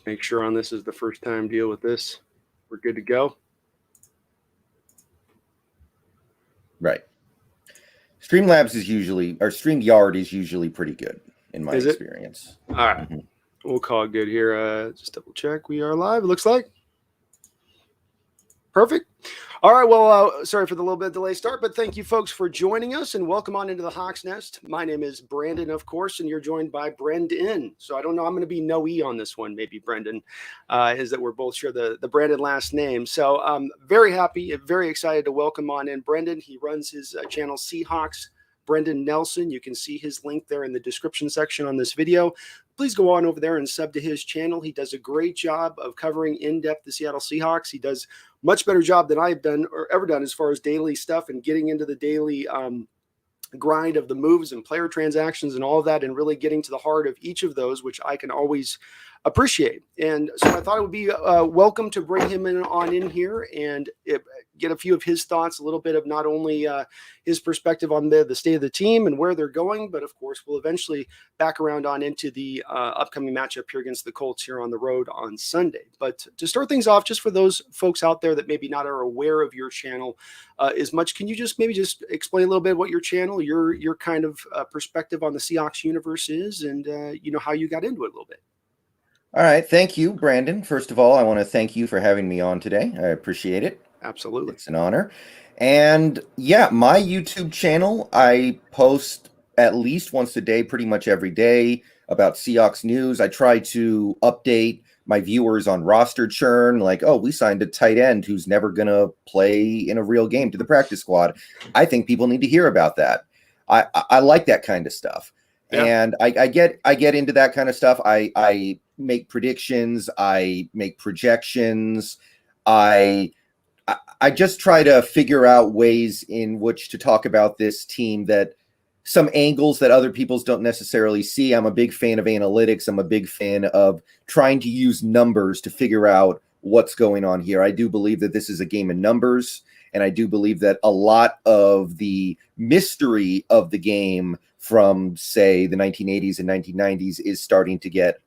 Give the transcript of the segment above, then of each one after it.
Make sure on this is the first time deal with this. We're good to go. Right. Streamlabs is usually, or StreamYard is usually pretty good in my experience. All right. We'll call it good here. Just double check. We are live, it looks like. Perfect. All right. Well, sorry for the little bit of delay start, but thank you folks for joining us and welcome on into the Hawks Nest. My name is Brandon, of course, and you're joined by Brendon. So I don't know. I'm going to be no E on this one. Maybe Brendon is that we're both sure the Brandon last name. So I'm very happy, very excited to welcome on in Brendon. He runs his channel Seahawks. Brendon Nelson. You can see his link there in the description section on this video. Please go on over there and sub to his channel. He does a great job of covering in-depth the Seattle Seahawks. He does much better job than I've done or ever done as far as daily stuff and getting into the daily grind of the moves and player transactions and all of that and really getting to the heart of each of those, which I can always appreciate. And so I thought it would be welcome to bring him in here and get a few of his thoughts, a little bit of not only his perspective on the state of the team and where they're going, but of course we'll eventually back around on into the upcoming matchup here against the Colts here on the road on Sunday. But to start things off, just for those folks out there that maybe not are aware of your channel as much, can you just maybe just explain a little bit what your channel, your kind of perspective on the Seahawks universe is and how you got into it a little bit? All right. Thank you, Brandon. First of all, I want to thank you for having me on today. I appreciate it. Absolutely. It's an honor. And yeah, my YouTube channel, I post at least once a day, pretty much every day about Seahawks news. I try to update my viewers on roster churn, like, oh, we signed a tight end who's never going to play in a real game to the practice squad. I think people need to hear about that. I like that kind of stuff. Yeah. And I get into that kind of stuff. I make predictions. I make projections. I just try to figure out ways in which to talk about this team, that some angles that other people's don't necessarily see. I'm a big fan of analytics. I'm a big fan of trying to use numbers to figure out what's going on here. I do believe that this is a game of numbers, and I do believe that a lot of the mystery of the game from, say, the 1980s and 1990s is starting to get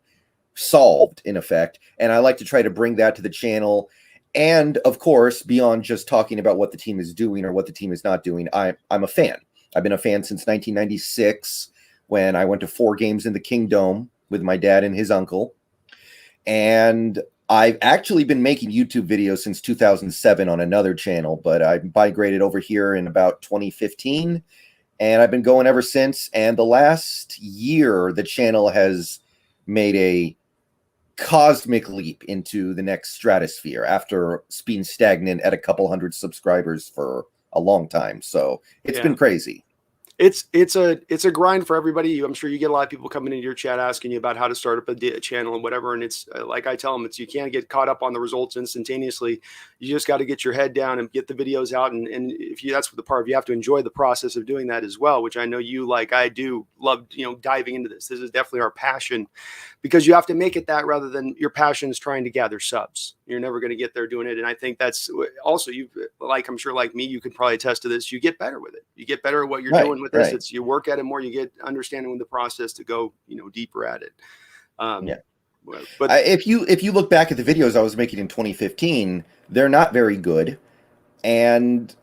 solved, in effect. And I like to try to bring that to the channel. And, of course, beyond just talking about what the team is doing or what the team is not doing, I'm a fan. I've been a fan since 1996 when I went to 4 games in the Kingdome with my dad and his uncle. And I've actually been making YouTube videos since 2007 on another channel, but I migrated over here in about 2015. And I've been going ever since. And the last year, the channel has made a cosmic leap into the next stratosphere after being stagnant at a couple hundred subscribers for a long time. So it's been crazy. It's a grind for everybody. I'm sure you get a lot of people coming into your chat asking you about how to start up a channel and whatever. And it's like I tell them, you can't get caught up on the results instantaneously. You just got to get your head down and get the videos out. And if you, that's the part, you have to enjoy the process of doing that as well, which I know you, like I do, love, diving into this. This is definitely our passion, because you have to make it that rather than your passion is trying to gather subs. You're never going to get there doing it. And I think that's also, I'm sure like me, you could probably attest to this. You get better with it. You get better at what you're doing with this. It's you work at it more, you get understanding with the process to go, deeper at it. But if you look back at the videos I was making in 2015, they're not very good. And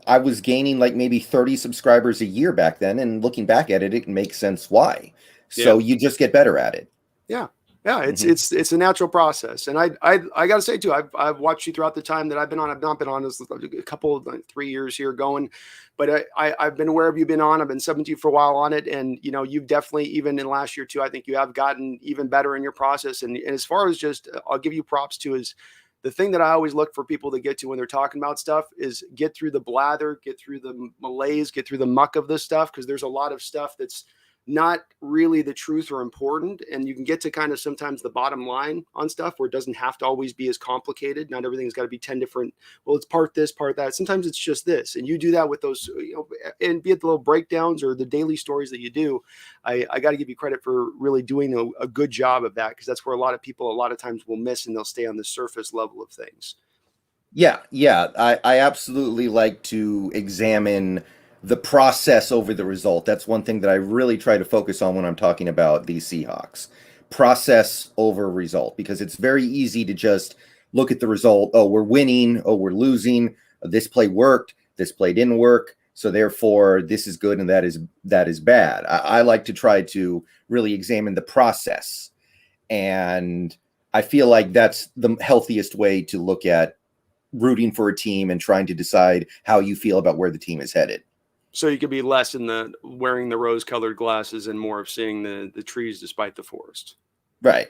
I was gaining like maybe 30 subscribers a year back then. And looking back at it, it makes sense why. So you just get better at it. Yeah. Yeah, it's a natural process, and I got to say too, I've watched you throughout the time that I've been on. I've not been on as a couple of 3 years here going, but I've been aware of you been on. I've been subbing to you for a while on it, and you've definitely, even in last year too, I think you have gotten even better in your process. And as far as just, I'll give you props to, is the thing that I always look for people to get to when they're talking about stuff is get through the blather, get through the malaise, get through the muck of this stuff, because there's a lot of stuff that's not really the truth or important. And you can get to kind of sometimes the bottom line on stuff where it doesn't have to always be as complicated. Not everything's got to be 10 different, well, it's part this, part that. Sometimes it's just this. And you do that with those, and be it the little breakdowns or the daily stories that you do. I got to give you credit for really doing a good job of that, because that's where a lot of people, a lot of times will miss, and they'll stay on the surface level of things. Yeah. I absolutely like to examine the process over the result. That's one thing that I really try to focus on when I'm talking about these Seahawks, process over result, because it's very easy to just look at the result. Oh, we're winning. Oh, we're losing. This play worked. This play didn't work. So therefore, this is good and that is bad. I like to try to really examine the process, and I feel like that's the healthiest way to look at rooting for a team and trying to decide how you feel about where the team is headed. So you could be less in the wearing the rose-colored glasses and more of seeing the trees despite the forest. Right.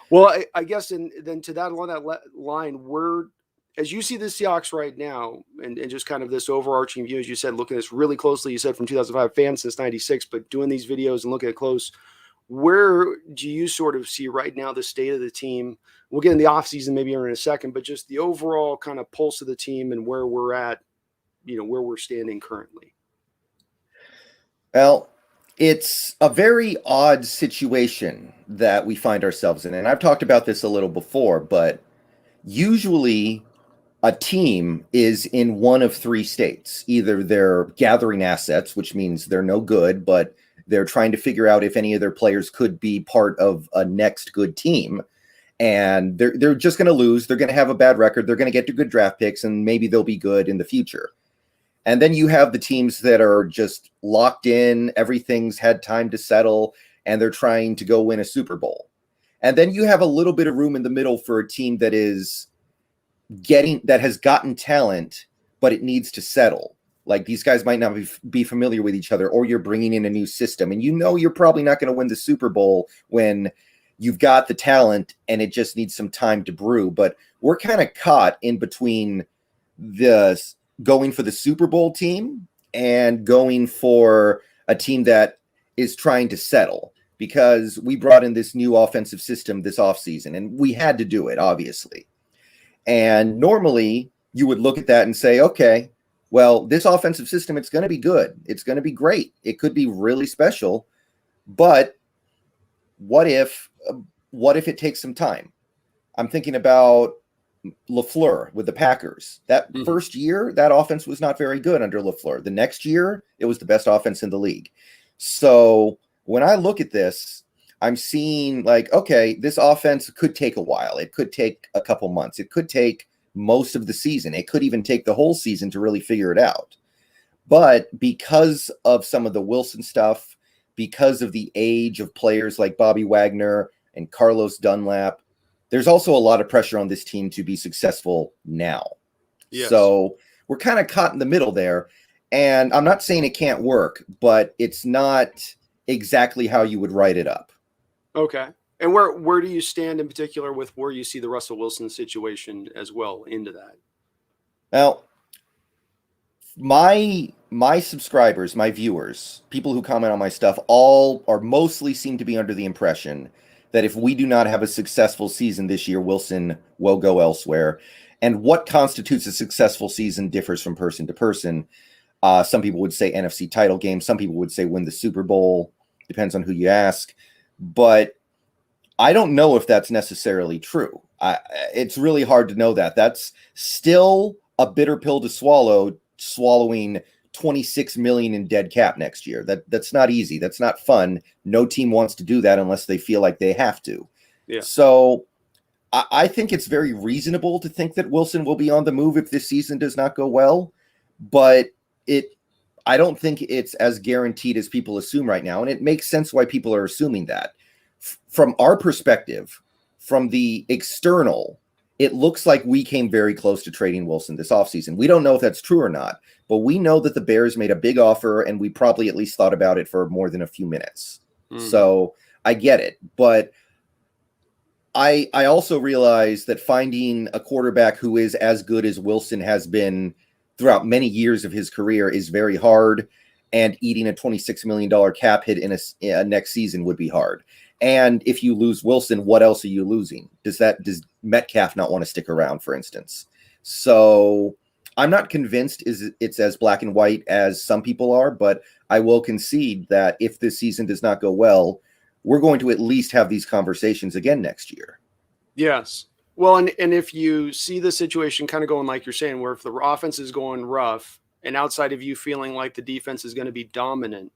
Well, I guess, and then to that along that line, as you see the Seahawks right now, and just kind of this overarching view, as you said, looking at this really closely, you said from 2005, fans since 96, but doing these videos and looking at it close, where do you sort of see right now the state of the team? We'll get in the offseason maybe in a second, but just the overall kind of pulse of the team and where we're at, where we're standing currently. Well, it's a very odd situation that we find ourselves in. And I've talked about this a little before, but usually a team is in one of three states. Either they're gathering assets, which means they're no good, but they're trying to figure out if any of their players could be part of a next good team. And they're just going to lose. They're going to have a bad record. They're going to get to good draft picks, and maybe they'll be good in the future. And then you have the teams that are just locked in. Everything's had time to settle, and they're trying to go win a Super Bowl. And then you have a little bit of room in the middle for a team that has gotten talent, but it needs to settle. Like, these guys might not be familiar with each other, or you're bringing in a new system, and you're probably not going to win the Super Bowl when you've got the talent and it just needs some time to brew. But we're kind of caught in between the going for the Super Bowl team and going for a team that is trying to settle, because we brought in this new offensive system this offseason, and we had to do it, obviously. And normally you would look at that and say, okay, well, this offensive system, it's going to be good. It's going to be great. It could be really special, but what if it takes some time? I'm thinking about LaFleur with the Packers. That first year, that offense was not very good under LaFleur. The next year, it was the best offense in the league. So when I look at this, I'm seeing like, okay, this offense could take a while. It could take a couple months. It could take most of the season. It could even take the whole season to really figure it out. But because of some of the Wilson stuff, because of the age of players like Bobby Wagner and Carlos Dunlap, there's also a lot of pressure on this team to be successful now. Yes. So we're kind of caught in the middle there. And I'm not saying it can't work, but it's not exactly how you would write it up. Okay. And where do you stand in particular with where you see the Russell Wilson situation as well into that? Well, my subscribers, my viewers, people who comment on my stuff, all are mostly seem to be under the impression that if we do not have a successful season this year, Wilson will go elsewhere. And what constitutes a successful season differs from person to person. Some people would say NFC title game. Some people would say win the Super Bowl. Depends on who you ask. But I don't know if that's necessarily true. It's really hard to know that. That's still a bitter pill to swallow, swallowing $26 million in dead cap next year. That's not easy. That's not fun. No team wants to do that unless they feel like they have to. Yeah. So I think it's very reasonable to think that Wilson will be on the move if this season does not go well, but I don't think it's as guaranteed as people assume right now. And it makes sense why people are assuming that. From our perspective, from the external, it looks like we came very close to trading Wilson this offseason. We don't know if that's true or not, but we know that the Bears made a big offer, and we probably at least thought about it for more than a few minutes. So I get it. But I also realize that finding a quarterback who is as good as Wilson has been throughout many years of his career is very hard, and eating a $26 million cap hit in a next season would be hard. And if you lose Wilson, what else are you losing? Does Metcalf not want to stick around, for instance? So I'm not convinced it's as black and white as some people are, but I will concede that if this season does not go well, we're going to at least have these conversations again next year. Yes. Well, and if you see the situation kind of going like you're saying, where if the offense is going rough and outside of you feeling like the defense is going to be dominant,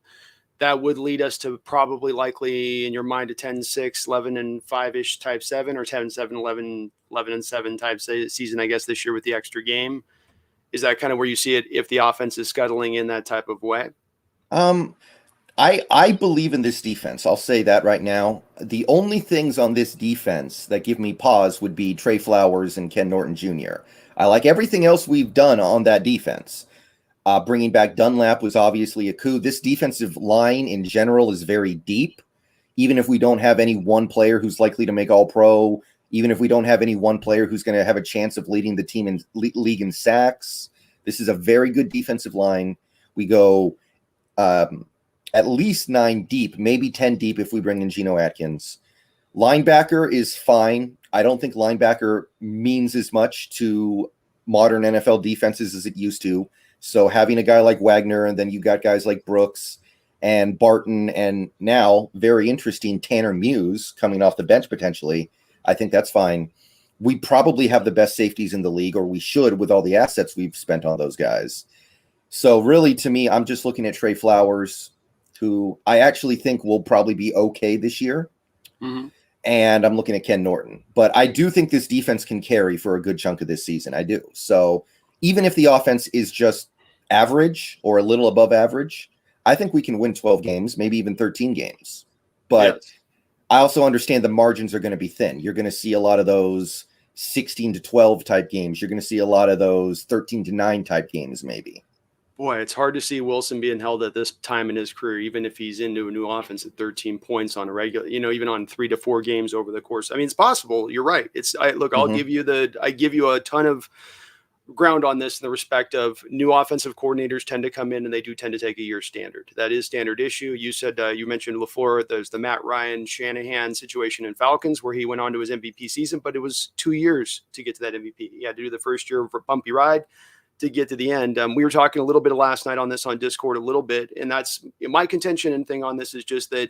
that would lead us to probably likely in your mind a 10-6, 11-5-ish type 7 or 10-7, 11-7 type season, I guess, this year with the extra game. Is that kind of where you see it if the offense is scuttling in that type of way? I believe in this defense. I'll say that right now. The only things on this defense that give me pause would be Trey Flowers and Ken Norton Jr. I like everything else we've done on that defense. Bringing back Dunlap was obviously a coup. This defensive line in general is very deep. Even if we don't have any one player who's likely to make All-Pro, even if we don't have any one player who's going to have a chance of leading the team in league in sacks, this is a very good defensive line. We go at least 9 deep, maybe 10 deep if we bring in Geno Atkins. Linebacker is fine. I don't think linebacker means as much to modern NFL defenses as it used to. So having a guy like Wagner, and then you got guys like Brooks and Barton, and now, very interesting, Tanner Muse coming off the bench potentially, I think that's fine. We probably have the best safeties in the league, or we should, with all the assets we've spent on those guys. So really, to me, I'm just looking at Trey Flowers, who I actually think will probably be okay this year. Mm-hmm. And I'm looking at Ken Norton. But I do think this defense can carry for a good chunk of this season. I do. So even if the offense is just average or a little above average, I think we can win 12 games, maybe even 13 games. But yes, I also understand the margins are going to be thin. You're going to see a lot of those 16-12 type games. You're going to see a lot of those 13-9 type games, maybe. Boy, it's hard to see Wilson being held at this time in his career, even if he's into a new offense at 13 points on a regular, even on 3 to 4 games over the course. I mean, it's possible. You're right. I'll give you a ton of ground on this in the respect of new offensive coordinators tend to come in and they do tend to take a year standard. That is standard issue. You said, you mentioned LaFleur. There's the Matt Ryan Shanahan situation in Falcons where he went on to his MVP season, but it was 2 years to get to that MVP. He had to do the first year of a bumpy ride to get to the end. We were talking a little bit last night on this on Discord a little bit. And that's my contention and thing on this is just that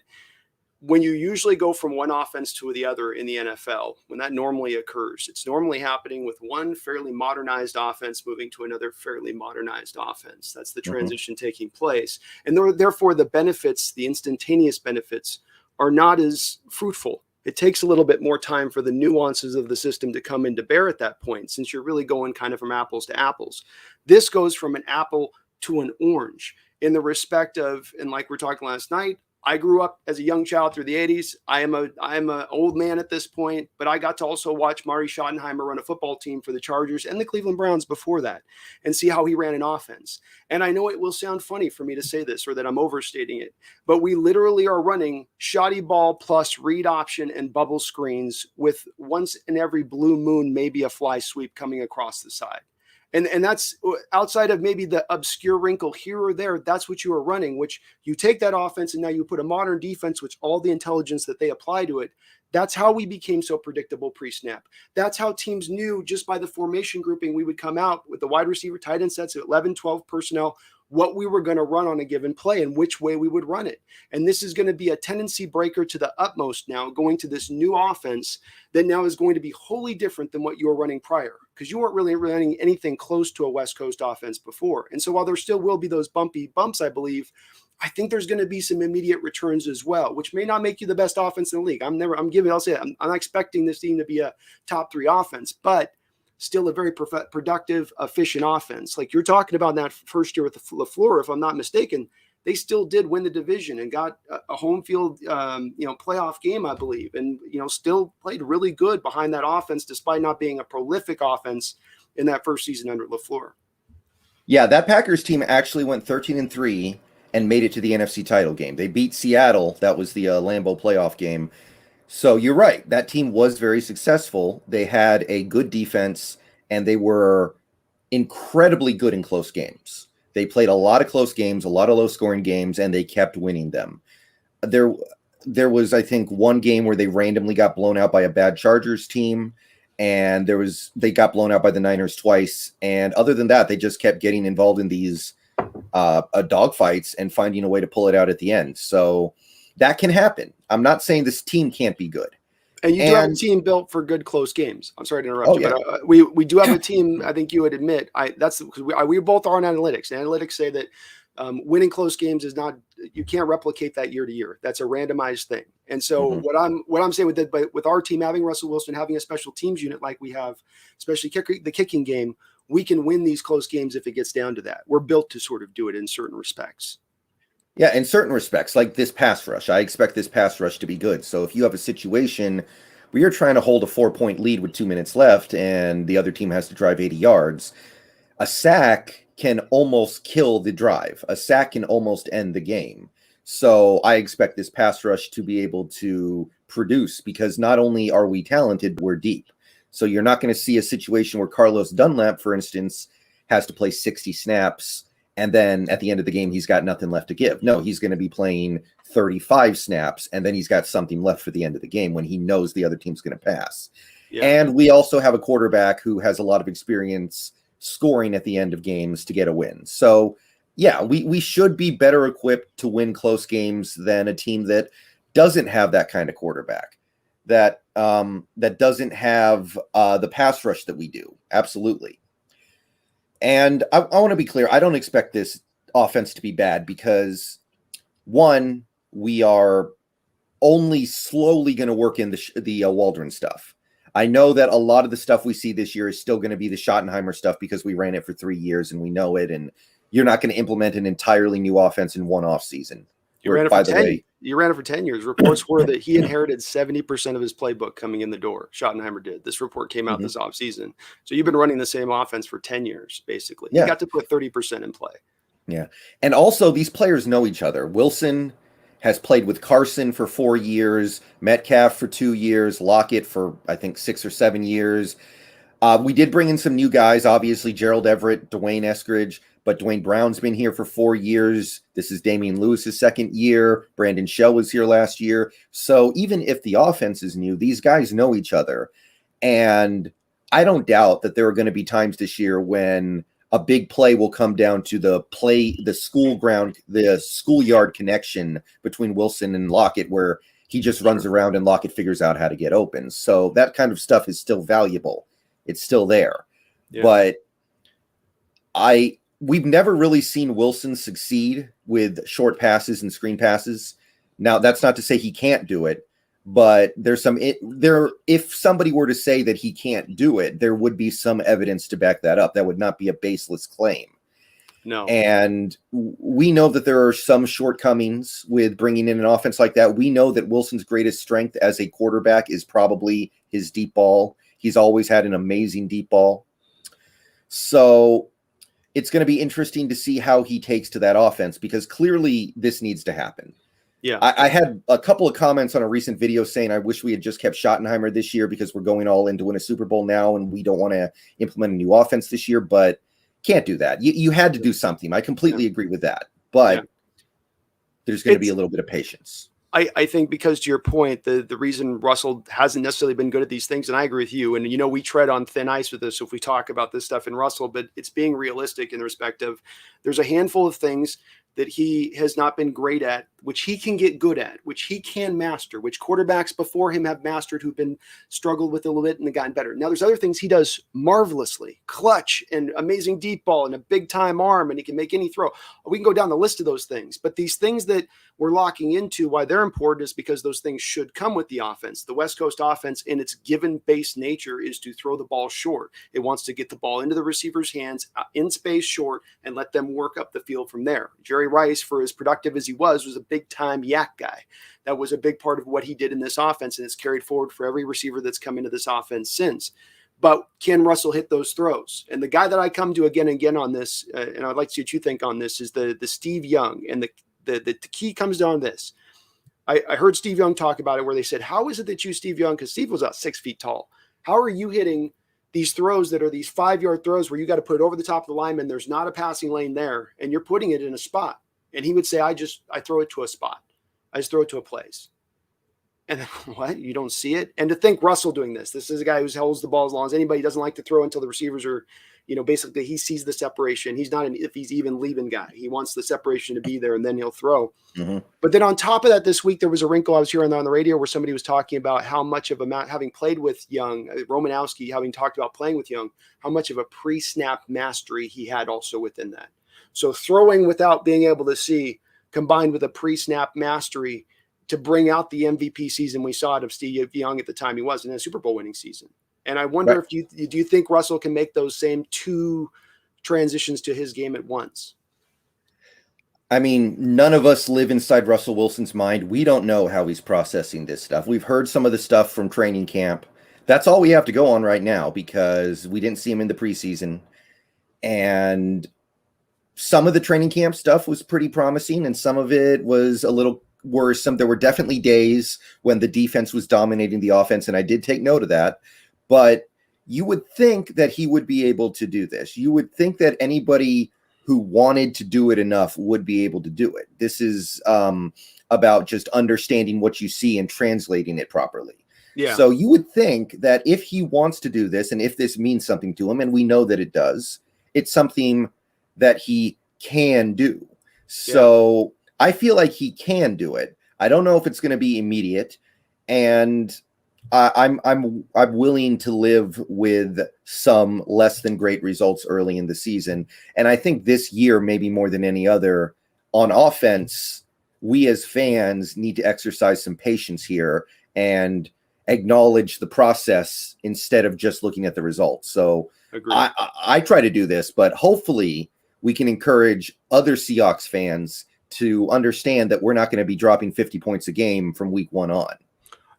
when you usually go from one offense to the other in the NFL, when that normally occurs, it's normally happening with one fairly modernized offense moving to another fairly modernized offense. That's the transition taking place. And therefore the benefits, the instantaneous benefits are not as fruitful. It takes a little bit more time for the nuances of the system to come into bear at that point, since you're really going kind of from apples to apples. This goes from an apple to an orange in the respect of, and like we're talking last night, I grew up as a young child through the 80s. I am an old man at this point, but I got to also watch Mari Schottenheimer run a football team for the Chargers and the Cleveland Browns before that and see how he ran an offense. And I know it will sound funny for me to say this or that I'm overstating it, but we literally are running shoddy ball plus read option and bubble screens with once in every blue moon, maybe a fly sweep coming across the side. And that's outside of maybe the obscure wrinkle here or there. That's what you are running, which you take that offense and now you put a modern defense, which all the intelligence that they apply to it. That's how we became so predictable pre-snap. That's how teams knew just by the formation grouping, we would come out with the wide receiver tight end sets of 11, 12 personnel, what we were going to run on a given play and which way we would run it. And this is going to be a tendency breaker to the utmost now, going to this new offense that now is going to be wholly different than what you were running prior, because you weren't really running anything close to a West Coast offense before. And so while there still will be those bumpy bumps, I believe, I think there's going to be some immediate returns as well, which may not make you the best offense in the league. I'm not expecting this team to be a top 3 offense, but still a very productive, efficient offense. Like you're talking about that first year with LaFleur, if I'm not mistaken, they still did win the division and got a home field, playoff game, I believe, and still played really good behind that offense, despite not being a prolific offense in that first season under LaFleur. Yeah, that Packers team actually went 13-3 and made it to the NFC title game. They beat Seattle. That was the Lambeau playoff game. So you're right. That team was very successful. They had a good defense, and they were incredibly good in close games. They played a lot of close games, a lot of low-scoring games, and they kept winning them. There was, I think, one game where they randomly got blown out by a bad Chargers team, and they got blown out by the Niners twice. And other than that, they just kept getting involved in these dogfights and finding a way to pull it out at the end. So that can happen. I'm not saying this team can't be good. And you do have a team built for good close games. I'm sorry to interrupt you, but we do have a team. I think you would admit that's because we both are on analytics. And analytics say that Winning close games is not, you can't replicate that year to year. That's a randomized thing. And so what I'm saying with that, but with our team having Russell Wilson, having a special teams unit like we have, especially the kicking game, we can win these close games if it gets down to that. We're built to sort of do it in certain respects. Yeah, in certain respects, like this pass rush, I expect this pass rush to be good. So if you have a situation where you're trying to hold a 4-point lead with 2 minutes left and the other team has to drive 80 yards, a sack can almost kill the drive. A sack can almost end the game. So I expect this pass rush to be able to produce, because not only are we talented, we're deep. So you're not going to see a situation where Carlos Dunlap, for instance, has to play 60 snaps and then at the end of the game, he's got nothing left to give. No, he's going to be playing 35 snaps, and then he's got something left for the end of the game when he knows the other team's going to pass. Yeah. And we also have a quarterback who has a lot of experience scoring at the end of games to get a win. So, yeah, we should be better equipped to win close games than a team that doesn't have that kind of quarterback, that doesn't have the pass rush that we do. Absolutely. And I want to be clear. I don't expect this offense to be bad because, one, we are only slowly going to work in the Waldron stuff. I know that a lot of the stuff we see this year is still going to be the Schottenheimer stuff because we ran it for 3 years and we know it. And you're not going to implement an entirely new offense in one offseason. You ran it for 10 years. Reports were that he inherited 70% of his playbook coming in the door. Schottenheimer did. This report came out this offseason. So you've been running the same offense for 10 years, basically. Yeah. You got to put 30% in play. Yeah. And also, these players know each other. Wilson has played with Carson for 4 years, Metcalf for 2 years, Lockett for, I think, 6 or 7 years. We did bring in some new guys, obviously, Gerald Everett, Dwayne Eskridge, but Dwayne Brown's been here for 4 years. This is Damian Lewis's second year. Brandon Shell was here last year. So even if the offense is new, these guys know each other. And I don't doubt that there are going to be times this year when a big play will come down to the schoolyard connection between Wilson and Lockett, where he just runs around and Lockett figures out how to get open. So that kind of stuff is still valuable. It's still there. Yeah. But we've never really seen Wilson succeed with short passes and screen passes. Now, that's not to say he can't do it, but if somebody were to say that he can't do it, there would be some evidence to back that up. That would not be a baseless claim. No. And we know that there are some shortcomings with bringing in an offense like that. We know that Wilson's greatest strength as a quarterback is probably his deep ball. He's always had an amazing deep ball. So it's going to be interesting to see how he takes to that offense, because clearly this needs to happen. Yeah, I had a couple of comments on a recent video saying I wish we had just kept Schottenheimer this year because we're going all in to win a Super Bowl now and we don't want to implement a new offense this year, but can't do that. You had to do something. I completely agree with that, but there's going to be a little bit of patience. I think because to your point, the reason Russell hasn't necessarily been good at these things, and I agree with you, and we tread on thin ice with this if we talk about this stuff in Russell, but it's being realistic in the respect of there's a handful of things that he has not been great at, which he can get good at, which he can master, which quarterbacks before him have mastered who've been struggled with a little bit and gotten better. Now there's other things he does marvelously, clutch and amazing deep ball and a big time arm, and he can make any throw. We can go down the list of those things, but these things that we're locking into, why they're important is because those things should come with the offense. The West Coast offense in its given base nature is to throw the ball short. It wants to get the ball into the receiver's hands in space short and let them work up the field from there. Jerry Rice, for as productive as he was a big-time yak guy. That was a big part of what he did in this offense, and it's carried forward for every receiver that's come into this offense since. But can Russell hit those throws? And the guy that I come to again and again on this, and I'd like to see what you think on this, is the Steve Young. And the key comes down to this. I heard Steve Young talk about it where they said, how is it that you, Steve Young, because Steve was about 6 feet tall, how are you hitting these throws that are these 5-yard throws where you got to put it over the top of the lineman, there's not a passing lane there, and you're putting it in a spot? And he would say, I throw it to a spot. I just throw it to a place. And then, what? You don't see it? And to think Russell doing this is a guy who holds the ball as long as anybody. Doesn't like to throw until the receivers are, basically he sees the separation. He's not if he's even leaving guy. He wants the separation to be there and then he'll throw. Mm-hmm. But then on top of that, this week, there was a wrinkle I was hearing on the radio where somebody was talking about how much of having played with Young, Romanowski, having talked about playing with Young, how much of a pre-snap mastery he had also within that. So throwing without being able to see, combined with a pre-snap mastery to bring out the MVP season we saw out of Steve Young at the time he was in a Super Bowl winning season. And I wonder if do you think Russell can make those same two transitions to his game at once? I mean, none of us live inside Russell Wilson's mind. We don't know how he's processing this stuff. We've heard some of the stuff from training camp. That's all we have to go on right now because we didn't see him in the preseason. And some of the training camp stuff was pretty promising, and some of it was a little worse. There were definitely days when the defense was dominating the offense, and I did take note of that. But you would think that he would be able to do this. You would think that anybody who wanted to do it enough would be able to do it. This is about just understanding what you see and translating it properly. Yeah. So you would think that if he wants to do this and if this means something to him, and we know that it does, it's something that he can do. So I feel like he can do it. I don't know if it's going to be immediate, and I'm willing to live with some less than great results early in the season. And I think this year, maybe more than any other, on offense, we as fans need to exercise some patience here and acknowledge the process instead of just looking at the results. So I try to do this, but hopefully we can encourage other Seahawks fans to understand that we're not going to be dropping 50 points a game from week one on.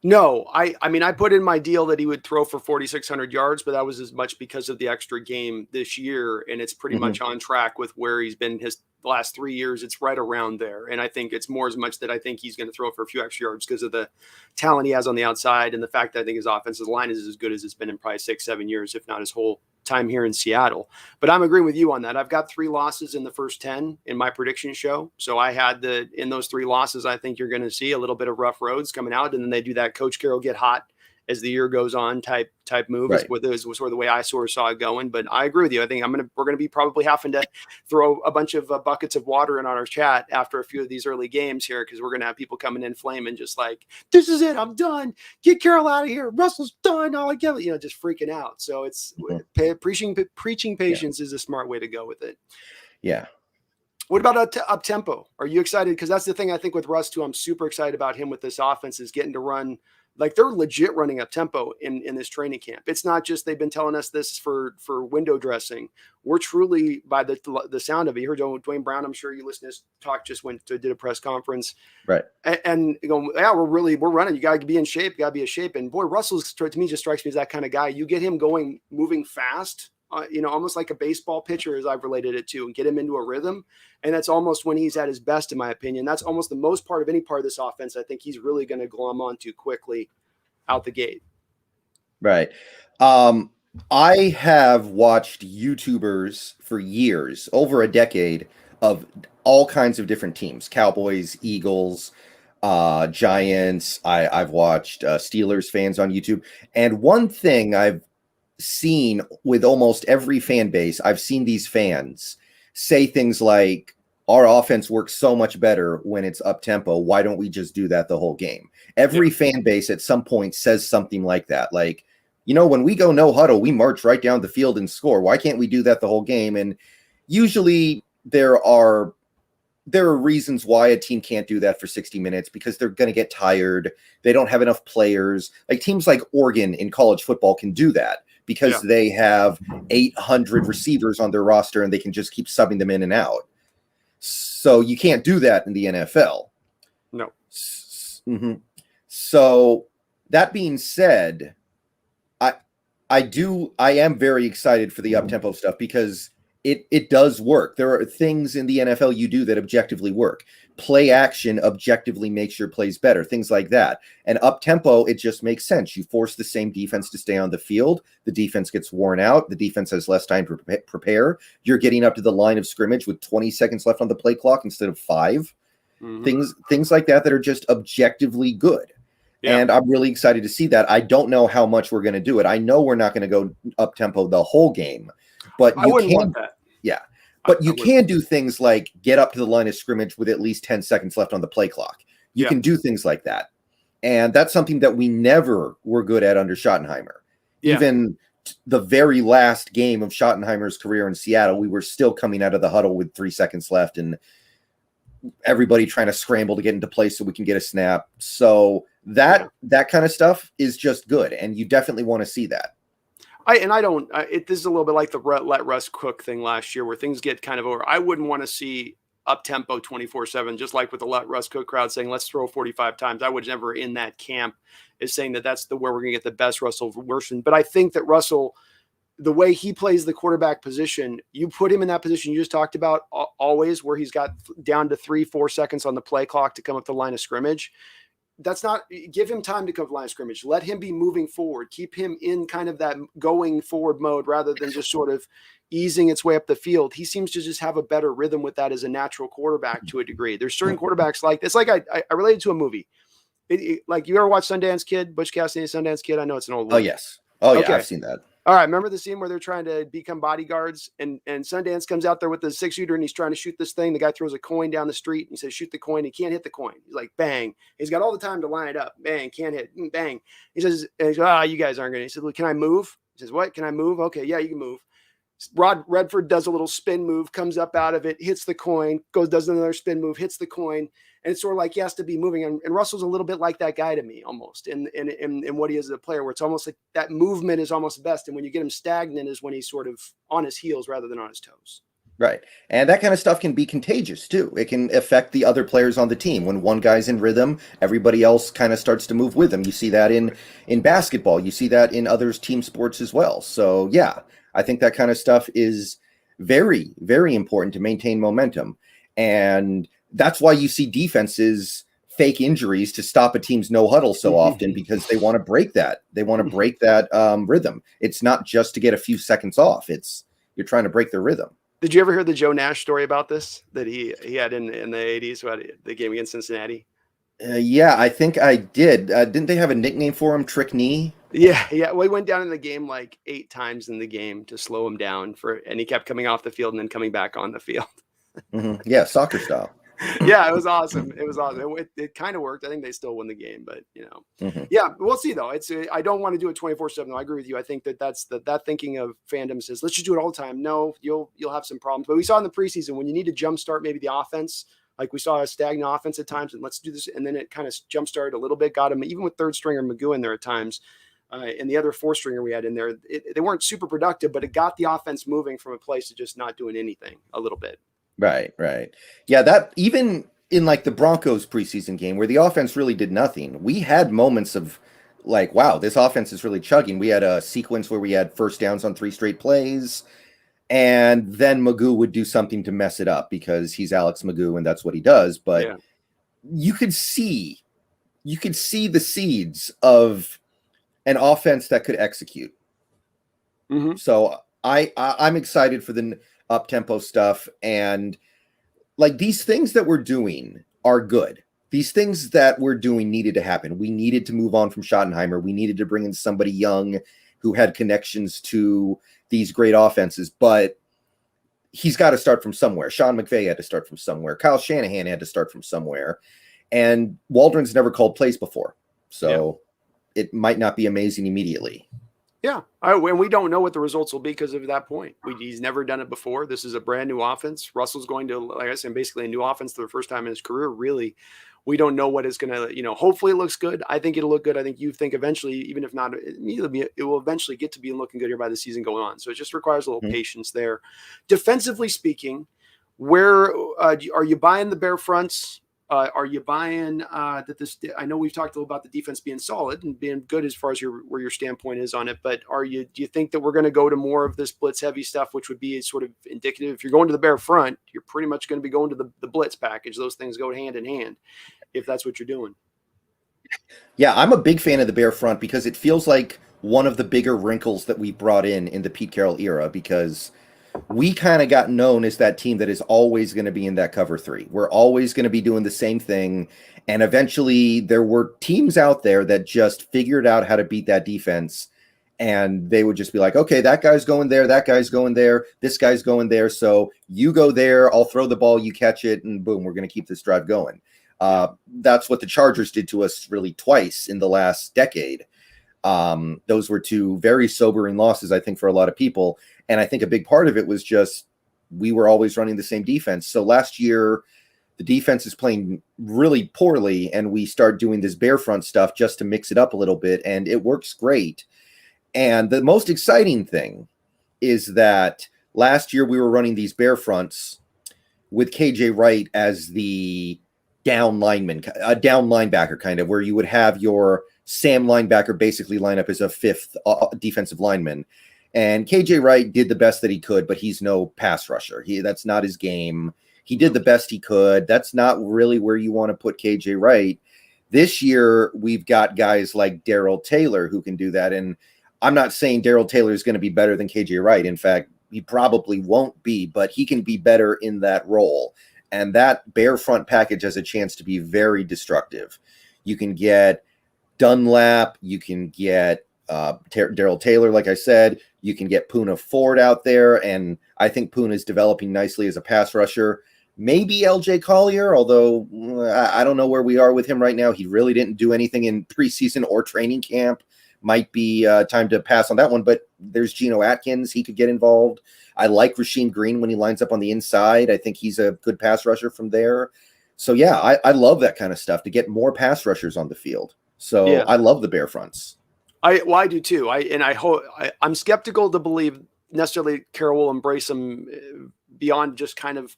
No, I mean, I put in my deal that he would throw for 4,600 yards, but that was as much because of the extra game this year. And it's pretty much on track with where he's been his last 3 years. It's right around there. And I think it's more as much that I think he's going to throw for a few extra yards because of the talent he has on the outside and the fact that I think his offensive line is as good as it's been in probably 6-7 years, if not his whole time here in Seattle. But I'm agreeing with you on that. I've got 3 losses in the first 10 in my prediction show. So I had in those 3 losses, I think you're going to see a little bit of rough roads coming out. And then they do that Coach Carroll get hot as the year goes on type move. Right. Was sort of the way I sort of saw it going. But I agree with you. I think we're going to be probably having to throw a bunch of buckets of water in on our chat after a few of these early games here, because we're going to have people coming in flaming just like, this is it, I'm done, get Carroll out of here, Russell's done, all I get, just freaking out. So it's preaching patience is a smart way to go with it. Yeah. What about up tempo? Are you excited? Because that's the thing I think with Russ too. I'm super excited about him with this offense is getting to run. Like they're legit running up tempo in this training camp. It's not just they've been telling us this for window dressing. We're truly, by the sound of it, you heard Dwayne Brown, I'm sure you listened to this talk, just did a press conference. Right. And we're running. You got to be in shape. You got to be in shape. And boy, Russell to me just strikes me as that kind of guy. You get him moving fast, almost like a baseball pitcher, as I've related it to, and get him into a rhythm. And that's almost when he's at his best, in my opinion. That's almost the most part of any part of this offense. I think he's really going to glom onto quickly out the gate. Right. I have watched YouTubers for years, over a decade, of all kinds of different teams: Cowboys, Eagles, Giants. I've watched Steelers fans on YouTube. And one thing I've seen with almost every fan base, I've seen these fans say things like, our offense works so much better when it's up tempo. Why don't we just do that the whole game? Every fan base at some point says something like that. Like, when we go no huddle, we march right down the field and score. Why can't we do that the whole game? And usually there are reasons why a team can't do that for 60 minutes because they're going to get tired. They don't have enough players. Like teams like Oregon in college football can do that because they have 800 receivers on their roster and they can just keep subbing them in and out. So you can't do that in the NFL. No. So that being said, I am very excited for the up-tempo stuff because it does work. There are things in the NFL you do that objectively work. Play action objectively makes your plays better, things like that. And up-tempo, it just makes sense. You force the same defense to stay on the field. The defense gets worn out. The defense has less time to prepare. You're getting up to the line of scrimmage with 20 seconds left on the play clock instead of 5. Things like that are just objectively good. Yeah. And I'm really excited to see that. I don't know how much we're going to do it. I know we're not going to go up-tempo the whole game. But I wouldn't want that. Yeah. But you can do things like get up to the line of scrimmage with at least 10 seconds left on the play clock. You can do things like that. And that's something that we never were good at under Schottenheimer. Even the very last game of Schottenheimer's career in Seattle, we were still coming out of the huddle with 3 seconds left and everybody trying to scramble to get into place so we can get a snap. So that kind of stuff is just good, and you definitely want to see that. This is a little bit like the let Russ cook thing last year where things get kind of over. I wouldn't want to see up tempo 24/7, just like with the let Russ cook crowd saying, let's throw 45 times. I was never in that camp is saying that that's where we're going to get the best Russell version. But I think that Russell, the way he plays the quarterback position, you put him in that position you just talked about always where he's got down to 3-4 seconds on the play clock to come up the line of scrimmage. That's not, give him time to come to the line of scrimmage. Let him be moving forward. Keep him in kind of that going forward mode rather than just sort of easing its way up the field. He seems to just have a better rhythm with that as a natural quarterback to a degree. There's certain quarterbacks like this. Like I related to a movie. Like you ever watch Sundance Kid, Butch Cassidy, Sundance Kid? I know it's an old one. Oh, yes. Oh, okay. Yeah, I've seen that. All right. Remember the scene where they're trying to become bodyguards and Sundance comes out there with the 6-shooter and he's trying to shoot this thing. The guy throws a coin down the street and he says, shoot the coin. He can't hit the coin. He's like, bang. He's got all the time to line it up. Bang. Can't hit. Bang. He says, you guys aren't going to. He said, well, can I move? He says, what? Can I move? Okay. Yeah, you can move. Rod Redford does a little spin move, comes up out of it, hits the coin, does another spin move, hits the coin. And it's sort of like he has to be moving. And Russell's a little bit like that guy to me almost in what he is as a player, where it's almost like that movement is almost best. And when you get him stagnant is when he's sort of on his heels rather than on his toes. Right. And that kind of stuff can be contagious too. It can affect the other players on the team. When one guy's in rhythm, everybody else kind of starts to move with him. You see that in basketball. You see that in others team sports as well. So yeah, I think that kind of stuff is very, very important to maintain momentum. And that's why you see defenses fake injuries to stop a team's no huddle so often, because they want to break that. They want to break that rhythm. It's not just to get a few seconds off. You're trying to break their rhythm. Did you ever hear the Joe Nash story about this that he had in the 80s, who had the game against Cincinnati? Yeah, I think I did. Didn't they have a nickname for him, Trick Knee? Yeah. Well, he went down in the game like 8 times in the game to slow him down and he kept coming off the field and then coming back on the field. Yeah, soccer style. Yeah, it was awesome. It kind of worked. I think they still won the game, but yeah, we'll see though. I don't want to do it 24/7. I agree with you. I think that's that thinking of fandom says let's just do it all the time. No, you'll have some problems. But we saw in the preseason when you need to jumpstart maybe the offense, like we saw a stagnant offense at times, and let's do this, and then it kind of jumpstarted a little bit. Got him even with third stringer Magoo in there at times. And the other 4th stringer we had in there, they weren't super productive, but it got the offense moving from a place to just not doing anything a little bit. Right. Yeah, that even in like the Broncos preseason game where the offense really did nothing, we had moments of like, wow, this offense is really chugging. We had a sequence where we had first downs on 3 straight plays, and then Magoo would do something to mess it up because he's Alex Magoo and that's what he does. But you could see the seeds of an offense that could execute. So I'm excited for the up-tempo stuff, and like these things that we're doing are good. These things that we're doing needed to happen. We needed to move on from Schottenheimer. We needed to bring in somebody young who had connections to these great offenses, but he's got to start from somewhere. Sean McVay had to start from somewhere. Kyle Shanahan had to start from somewhere, and Waldron's never called plays before, so it might not be amazing immediately. Yeah, and we don't know what the results will be because of that point. He's never done it before. This is a brand new offense. Russell's going to, like I said, basically a new offense for the first time in his career. Really, we don't know what it's going to, hopefully it looks good. I think it'll look good. I think you think eventually, even if not, it will eventually get to be looking good here by the season going on. So it just requires a little patience there. Defensively speaking, where are you buying the bare fronts? Are you buying that this? I know we've talked a little about the defense being solid and being good as far as where your standpoint is on it. But do you think that we're going to go to more of this blitz heavy stuff, which would be sort of indicative? If you're going to the bare front, you're pretty much going to be going to the blitz package. Those things go hand in hand if that's what you're doing. Yeah, I'm a big fan of the bare front because it feels like one of the bigger wrinkles that we brought in the Pete Carroll era, because we kind of got known as that team that is always going to be in that cover 3. We're always going to be doing the same thing. And eventually there were teams out there that just figured out how to beat that defense. And they would just be like, okay, that guy's going there. That guy's going there. This guy's going there. So you go there. I'll throw the ball. You catch it. And boom, we're going to keep this drive going. That's what the Chargers did to us really twice in the last decade. Those were two very sobering losses, I think, for a lot of people. And I think a big part of it was just we were always running the same defense. So last year, the defense is playing really poorly, and we start doing this bear front stuff just to mix it up a little bit, and it works great. And the most exciting thing is that last year we were running these bear fronts with KJ Wright as the down lineman, a down linebacker kind of, where you would have your Sam linebacker basically line up as a fifth defensive lineman. And KJ Wright did the best that he could, but he's no pass rusher. That's not his game. He did the best he could. That's not really where you want to put KJ Wright. This year, we've got guys like Darrell Taylor who can do that. And I'm not saying Darrell Taylor is going to be better than KJ Wright. In fact, he probably won't be, but he can be better in that role. And that bear front package has a chance to be very destructive. You can get Dunlap. You can get Darrell Taylor, like I said. You can get Poona Ford out there. And I think Poona is developing nicely as a pass rusher. Maybe LJ Collier, although I don't know where we are with him right now. He really didn't do anything in preseason or training camp. Might be time to pass on that one, but there's Geno Atkins. He could get involved. I like Rasheem Green when he lines up on the inside. I think he's a good pass rusher from there. So, yeah, I love that kind of stuff to get more pass rushers on the field. So yeah. I love the bear fronts. I do too. I'm skeptical to believe necessarily Carroll will embrace them beyond just kind of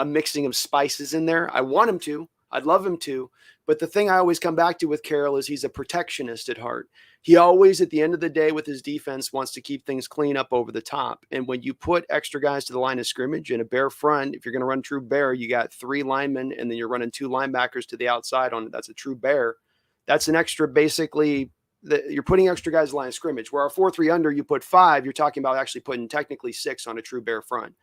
a mixing of spices in there. I want him to. I'd love him to. But the thing I always come back to with Carroll is he's a protectionist at heart. He always, at the end of the day with his defense, wants to keep things clean up over the top. And when you put extra guys to the line of scrimmage in a bear front, if you're going to run true bear, you got 3 linemen and then you're running 2 linebackers to the outside on it. That's a true bear. That's an extra, basically, you're putting extra guys to the line of scrimmage. Where our 4-3 under, you put 5, you're talking about actually putting technically 6 on a true bear front.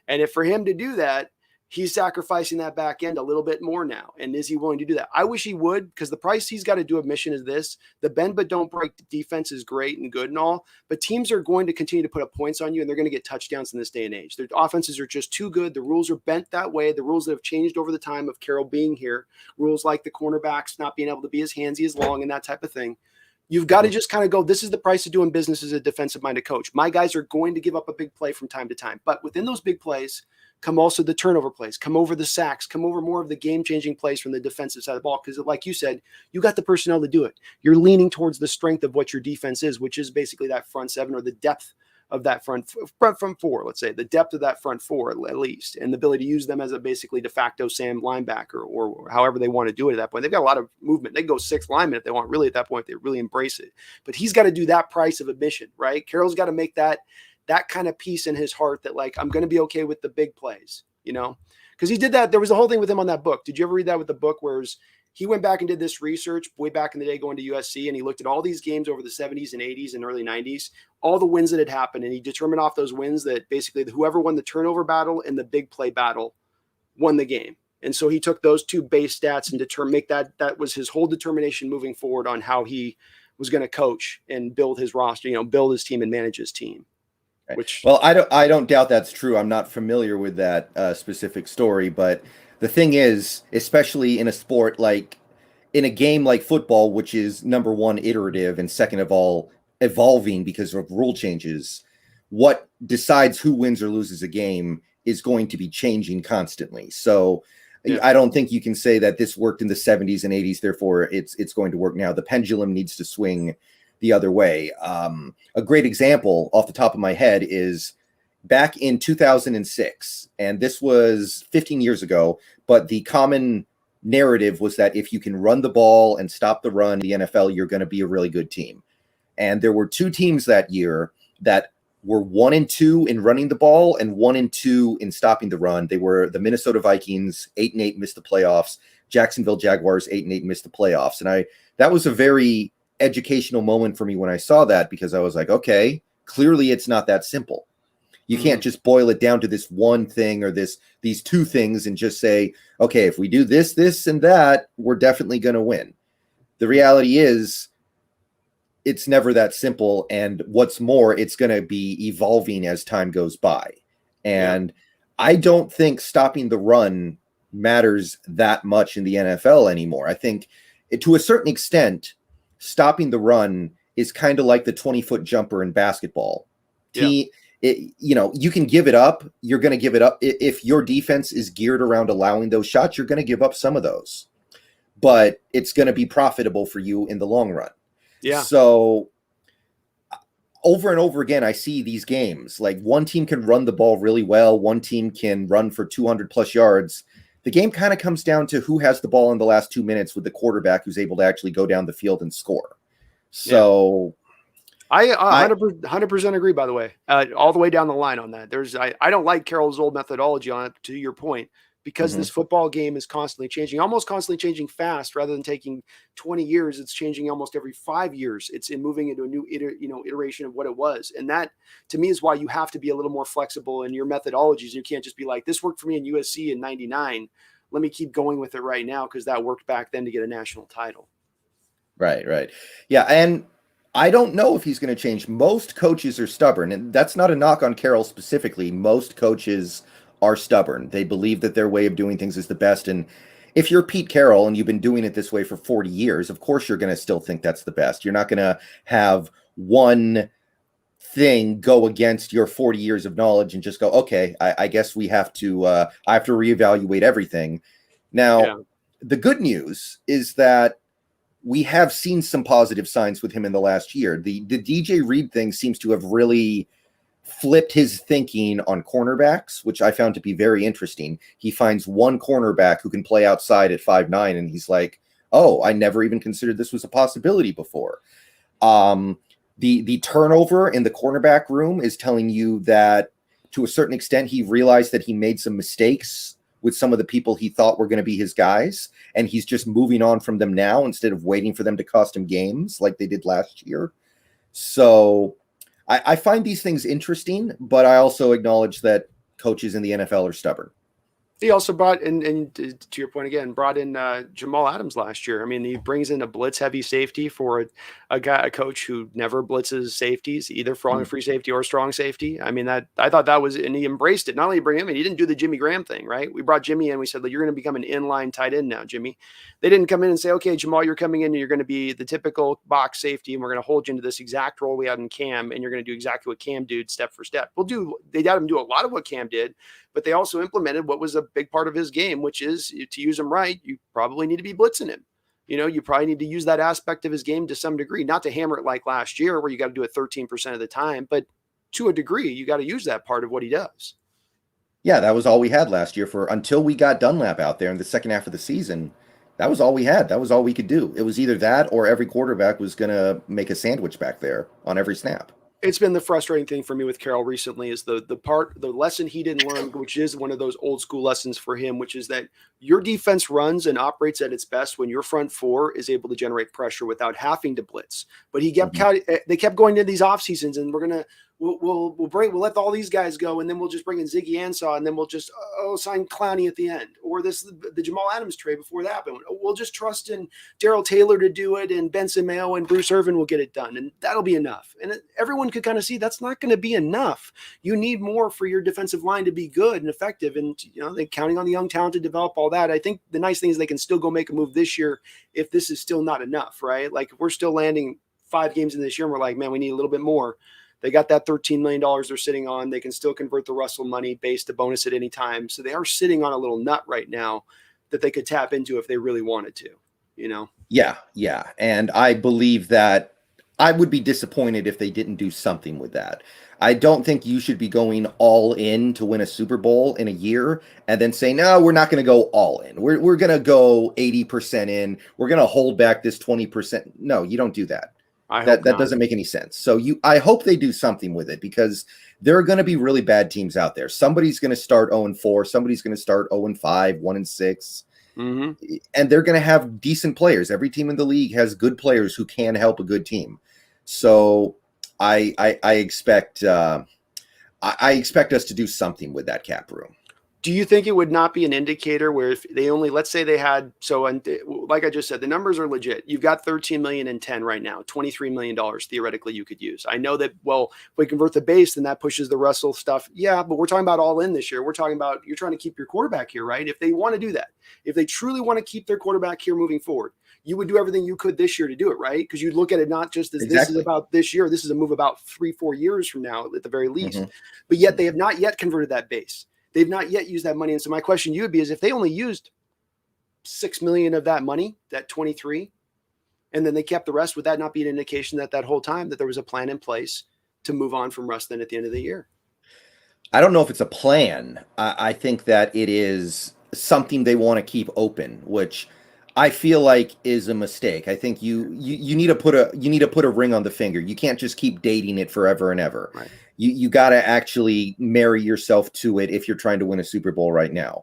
And if for him to do that, he's sacrificing that back end a little bit more now. And is he willing to do that? I wish he would, because the price he's got to do admission is this. The bend but don't break defense is great and good and all, but teams are going to continue to put up points on you, and they're going to get touchdowns in this day and age. Their offenses are just too good. The rules are bent that way. The rules that have changed over the time of Carroll being here, rules like the cornerbacks not being able to be as handsy as long and that type of thing. You've got to just kind of go, this is the price of doing business as a defensive-minded coach. My guys are going to give up a big play from time to time, but within those big plays come also the turnover plays, come over the sacks, come over more of the game-changing plays from the defensive side of the ball. Because like you said, you got the personnel to do it. You're leaning towards the strength of what your defense is, which is basically that front 7 or the depth of that front 4, let's say, the depth of that front 4 at least, and the ability to use them as a basically de facto Sam linebacker or however they want to do it at that point. They've got a lot of movement. They can go 6 linemen if they want, really, at that point, they really embrace it. But he's got to do that price of admission, right? Carroll's got to make that kind of peace in his heart that, like, I'm going to be okay with the big plays, because he did that. There was a whole thing with him on that book. Did you ever read that with the book where he went back and did this research way back in the day going to USC, and he looked at all these games over the 70s and 80s and early 90s, all the wins that had happened, and he determined off those wins that basically whoever won the turnover battle and the big play battle won the game. And so he took those 2 base stats and make that was his whole determination moving forward on how he was going to coach and build his roster, build his team and manage his team. Well, I don't doubt that's true. I'm not familiar with that specific story, but the thing is, especially in a sport like in a game like football, which is number 1 iterative and second of all evolving because of rule changes, what decides who wins or loses a game is going to be changing constantly. So yeah. I don't think you can say that this worked in the 70s and 80s, therefore it's going to work now. The pendulum needs to swing the other way. A great example off the top of my head is back in 2006, and this was 15 years ago, but the common narrative was that if you can run the ball and stop the run in the NFL, you're going to be a really good team. And there were 2 teams that year that were 1-2 in running the ball and 1-2 in stopping the run. They were the Minnesota Vikings, 8-8, missed the playoffs. Jacksonville Jaguars, 8-8, missed the playoffs. And that was a very educational moment for me when I saw that, because I was like, okay, clearly it's not that simple. You can't just boil it down to this one thing or these 2 things and just say, okay, if we do this, this, and that, we're definitely going to win. The reality is it's never that simple. And what's more, it's going to be evolving as time goes by. And I don't think stopping the run matters that much in the NFL anymore. I think to a certain extent, stopping the run is kind of like the 20-foot jumper in basketball. Yeah. You can give it up. You're going to give it up. If your defense is geared around allowing those shots, you're going to give up some of those. But it's going to be profitable for you in the long run. Yeah. So over and over again, I see these games. Like, one team can run the ball really well. One team can run for 200 plus yards. The game kind of comes down to who has the ball in the last 2 minutes with the quarterback who's able to actually go down the field and score. So I 100% agree, by the way, all the way down the line on that. I don't like Carroll's old methodology on it, to your point, because this football game is constantly changing, almost constantly changing fast. Rather than taking 20 years, it's changing almost every 5 years. It's moving into a new iteration of what it was. And that, to me, is why you have to be a little more flexible in your methodologies. You can't just be like, this worked for me in USC in 99. Let me keep going with it right now because that worked back then to get a national title. Right. Yeah, and I don't know if he's going to change. Most coaches are stubborn, and that's not a knock on Carroll specifically. Most coaches are stubborn. They believe that their way of doing things is the best. And if you're Pete Carroll and you've been doing it this way for 40 years, of course you're going to still think that's the best. You're not going to have one thing go against your 40 years of knowledge and just go, okay, I guess I have to reevaluate everything. Now, The good news is that we have seen some positive signs with him in the last year. The DJ Reed thing seems to have really flipped his thinking on cornerbacks, which I found to be very interesting. He finds one cornerback who can play outside at 5'9", and he's like, oh, I never even considered this was a possibility before. The turnover in the cornerback room is telling you that, to a certain extent, he realized that he made some mistakes with some of the people he thought were going to be his guys, and he's just moving on from them now instead of waiting for them to cost him games like they did last year. So I find these things interesting, but I also acknowledge that coaches in the NFL are stubborn. He also brought in, to your point again, brought in Jamal Adams last year. I mean, he brings in a blitz-heavy safety for a coach who never blitzes safeties, either strong free safety or strong safety. I mean, I thought that was, and he embraced it. Not only bring him in, he didn't do the Jimmy Graham thing, right? We brought Jimmy in. We said, you're going to become an inline tight end now, Jimmy. They didn't come in and say, okay, Jamal, you're coming in and you're going to be the typical box safety, and we're going to hold you into this exact role we had in Cam, and you're going to do exactly what Cam did step for step. They got him do a lot of what Cam did, but they also implemented what was a big part of his game, which is, to use him right, you probably need to be blitzing him. You probably need to use that aspect of his game to some degree, not to hammer it like last year where you got to do it 13% of the time, but to a degree, you got to use that part of what he does. Yeah, that was all we had last year until we got Dunlap out there in the second half of the season. That was all we had. That was all we could do. It was either that or every quarterback was going to make a sandwich back there on every snap. It's been the frustrating thing for me with Carroll recently is the lesson he didn't learn, which is one of those old school lessons for him, which is that your defense runs and operates at its best when your front four is able to generate pressure without having to blitz. But they kept going into these off seasons, and we'll let all these guys go, and then we'll just bring in Ziggy Ansah, and then we'll just sign Clowney at the end, or the Jamal Adams trade before that happened. We'll just trust in Darrell Taylor to do it, and Benson Mayo and Bruce Irvin will get it done, and that'll be enough. And everyone could kind of see that's not going to be enough. You need more for your defensive line to be good and effective, and they're counting on the young talent to develop all that. I think the nice thing is they can still go make a move this year if this is still not enough, right? Like, if we're still landing 5 games in this year and we're like, man, we need a little bit more. They got that $13 million they're sitting on. They can still convert the Russell money based to bonus at any time. So they are sitting on a little nut right now that they could tap into if they really wanted to, Yeah. And I believe that I would be disappointed if they didn't do something with that. I don't think you should be going all in to win a Super Bowl in a year and then say, no, we're not going to go all in. We're going to go 80% in. We're going to hold back this 20%. No, you don't do that. That doesn't make any sense. So I hope they do something with it, because there are going to be really bad teams out there. Somebody's going to start 0-4. Somebody's going to start 0-5, 1-6. Mm-hmm. And they're going to have decent players. Every team in the league has good players who can help a good team. So I expect us to do something with that cap room. Do you think it would not be an indicator where if they only, let's say they had, like I just said, the numbers are legit. You've got 13 million and 10 right now, $23 million theoretically you could use. I know that, if we convert the base, then that pushes the Russell stuff. Yeah, but we're talking about all in this year. We're talking about, you're trying to keep your quarterback here, right? If they want to do that, if they truly want to keep their quarterback here moving forward, you would do everything you could this year to do it, right? Because you look at it not just as this is about this year, this is a move about 3-4 years from now at the very least. But yet they have not yet converted that base. They've not yet used that money. And so my question to you would be is if they only used $6 million of that money, that 23, and then they kept the rest, would that not be an indication that whole time that there was a plan in place to move on from Russ then at the end of the year? I don't know if it's a plan. I think that it is something they want to keep open, which I feel like is a mistake. I think you need to put a ring on the finger. You can't just keep dating it forever and ever. Right. You got to actually marry yourself to it if you're trying to win a Super Bowl right now.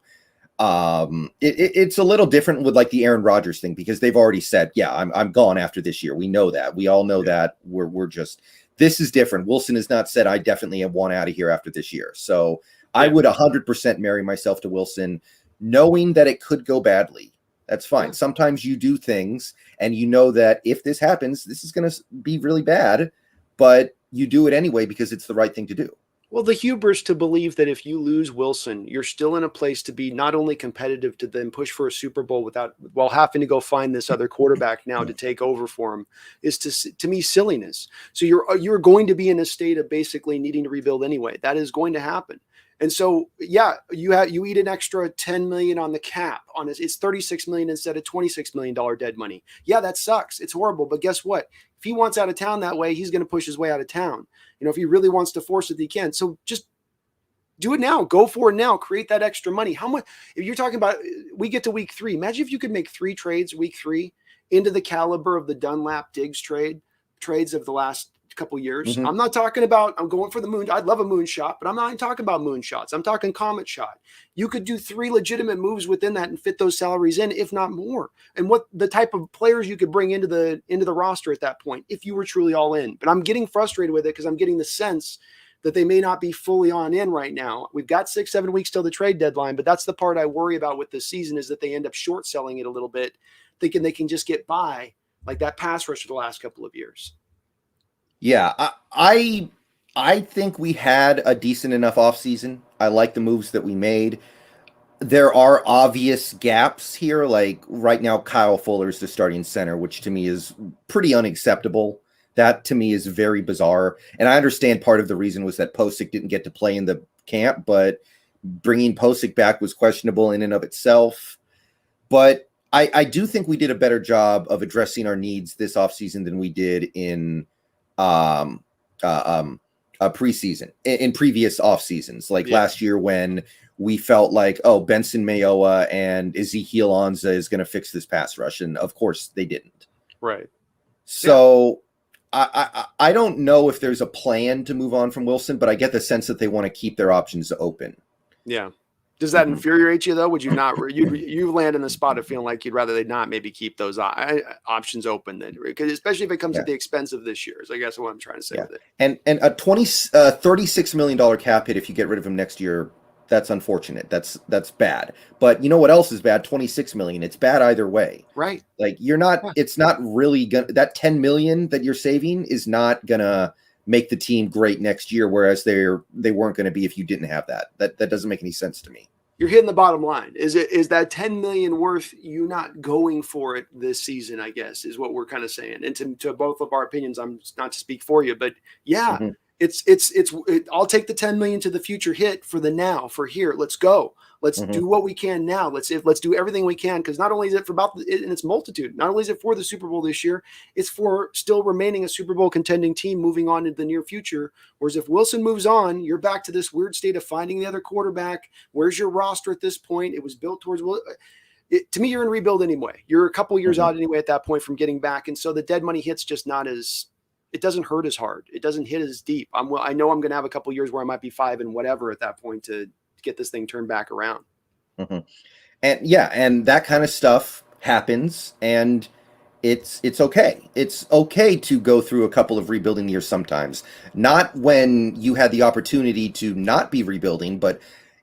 It's a little different with like the Aaron Rodgers thing because they've already said, yeah, I'm gone after this year. We know that. We all know that. We're just, this is different. Wilson has not said I definitely want out of here after this year. So I would 100% marry myself to Wilson, knowing that it could go badly. That's fine. Yeah. Sometimes you do things and you know that if this happens, this is going to be really bad, but you do it anyway because it's the right thing to do. Well, the hubris to believe that if you lose Wilson, you're still in a place to be not only competitive to then push for a Super Bowl while having to go find this other quarterback now to take over for him is to me silliness. So you're going to be in a state of basically needing to rebuild anyway. That is going to happen. And so, yeah, you eat an extra $10 million on the cap on it. It's $36 million instead of $26 million dead money. Yeah, that sucks. It's horrible. But guess what? If he wants out of town that way, he's going to push his way out of town. You know, if he really wants to force it, he can. So just do it now. Go for it now. Create that extra money. How much? If you're talking about, we get to week 3. Imagine if you could make 3 trades week 3 into the caliber of the Dunlap Diggs trades of the last couple years. I'm not talking about, I'm going for the moon. I'd love a moonshot, but I'm not even talking about moonshots. I'm talking comet shot. You could do 3 legitimate moves within that and fit those salaries in, if not more. And what the type of players you could bring into the roster at that point, if you were truly all in. But I'm getting frustrated with it because I'm getting the sense that they may not be fully on in right now. We've got 6-7 weeks till the trade deadline, but that's the part I worry about with this season is that they end up short selling it a little bit, thinking they can just get by like that pass rush for the last couple of years. Yeah, I think we had a decent enough offseason. I like the moves that we made. There are obvious gaps here. Like right now, Kyle Fuller is the starting center, which to me is pretty unacceptable. That to me is very bizarre. And I understand part of the reason was that Posick didn't get to play in the camp, but bringing Posick back was questionable in and of itself. But I do think we did a better job of addressing our needs this offseason than we did in preseason in previous off seasons, like last year when we felt like, oh, Benson Mayowa and Ezekiel Anza is going to fix this pass rush. And of course they didn't. Right. So I don't know if there's a plan to move on from Wilson, but I get the sense that they want to keep their options open. Yeah. Does that infuriate you though? Would you not? You land in the spot of feeling like you'd rather they not maybe keep those options open, then, because especially if it comes at the expense of this year. So I guess what I'm trying to say with it. And a $36 million cap hit if you get rid of him next year, that's unfortunate. That's bad. But you know what else is bad? $26 million. It's bad either way. Right. Like you're not. It's not really gonna. That $10 million that you're saving is not gonna make the team great next year, whereas they weren't going to be if you didn't have that. That doesn't make any sense to me. You're hitting the bottom line. Is that $10 million worth you not going for it this season, I guess, is what we're kind of saying. And to both of our opinions, I'm not to speak for you, but yeah, I'll take the $10 million to the future hit for the now, for here. Let's go. Let's do what we can now. Let's do everything we can. Because not only is it for in its multitude, not only is it for the Super Bowl this year, it's for still remaining a Super Bowl contending team moving on into the near future. Whereas if Wilson moves on, you're back to this weird state of finding the other quarterback. Where's your roster at this point? It was built towards to me, you're in rebuild anyway. You're a couple years out anyway at that point from getting back. And so the dead money hit's just not as, it doesn't hurt as hard. It doesn't hit as deep. I know I'm going to have a couple years where I might be 5 and whatever at that point to get this thing turned back around. And that kind of stuff happens, and it's okay. It's okay to go through a couple of rebuilding years sometimes. Not when you had the opportunity to not be rebuilding, but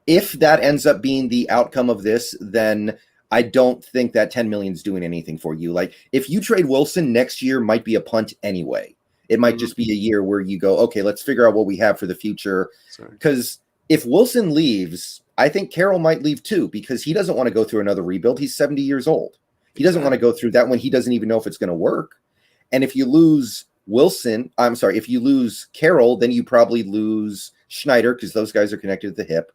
if that ends up being the outcome of this, then I don't think that 10 million is doing anything for you. Like if you trade Wilson, next year might be a punt anyway. It might just be a year where you go, okay, let's figure out what we have for the future. Because if Wilson leaves, I think Carroll might leave too, because he doesn't want to go through another rebuild. He's 70 years old. He doesn't want to go through that when he doesn't even know if it's going to work. And if you lose if you lose Carroll, then you probably lose Schneider because those guys are connected at the hip.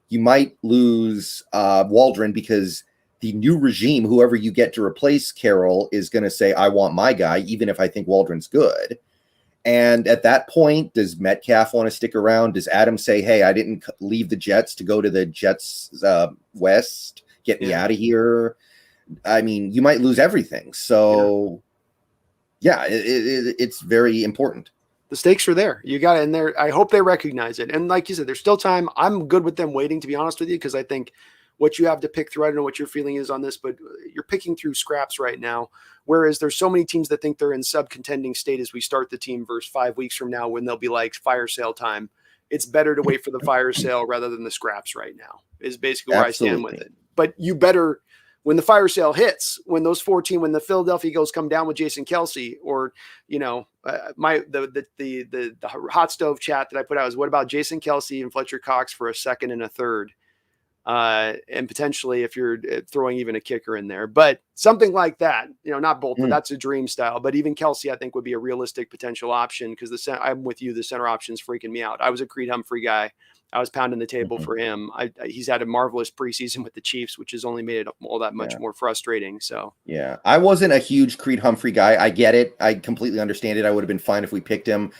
You might lose Waldron because the new regime, whoever you get to replace Carroll, is going to say, I want my guy, even if I think Waldron's good. And at that point, does Metcalf want to stick around? Does Adam say, hey, I didn't leave the Jets to go to the Jets West? Get me out of here. I mean, you might lose everything. So, it's very important. The stakes are there. You got it in there. I hope they recognize it. And like you said, there's still time. I'm good with them waiting, to be honest with you, because I think what you have to pick through, I don't know what your feeling is on this, but you're picking through scraps right now. Whereas there's so many teams that think they're in sub-contending state as we start the team versus 5 weeks from now when they'll be like fire sale time. It's better to wait for the fire sale rather than the scraps right now is basically where I stand with it. But you better, when the fire sale hits, when those 14, when the Philadelphia Eagles come down with Jason Kelsey, or the hot stove chat that I put out is, what about Jason Kelsey and Fletcher Cox for a second and a third, and potentially if you're throwing even a kicker in there, but something like that, not both, but that's a dream style. But even Kelsey, I think, would be a realistic potential option because I'm with you. The center option's freaking me out. I was a Creed Humphrey guy. I was pounding the table for him. He's had a marvelous preseason with the Chiefs, which has only made it all that much more frustrating. So, I wasn't a huge Creed Humphrey guy. I get it. I completely understand it. I would have been fine if we picked him.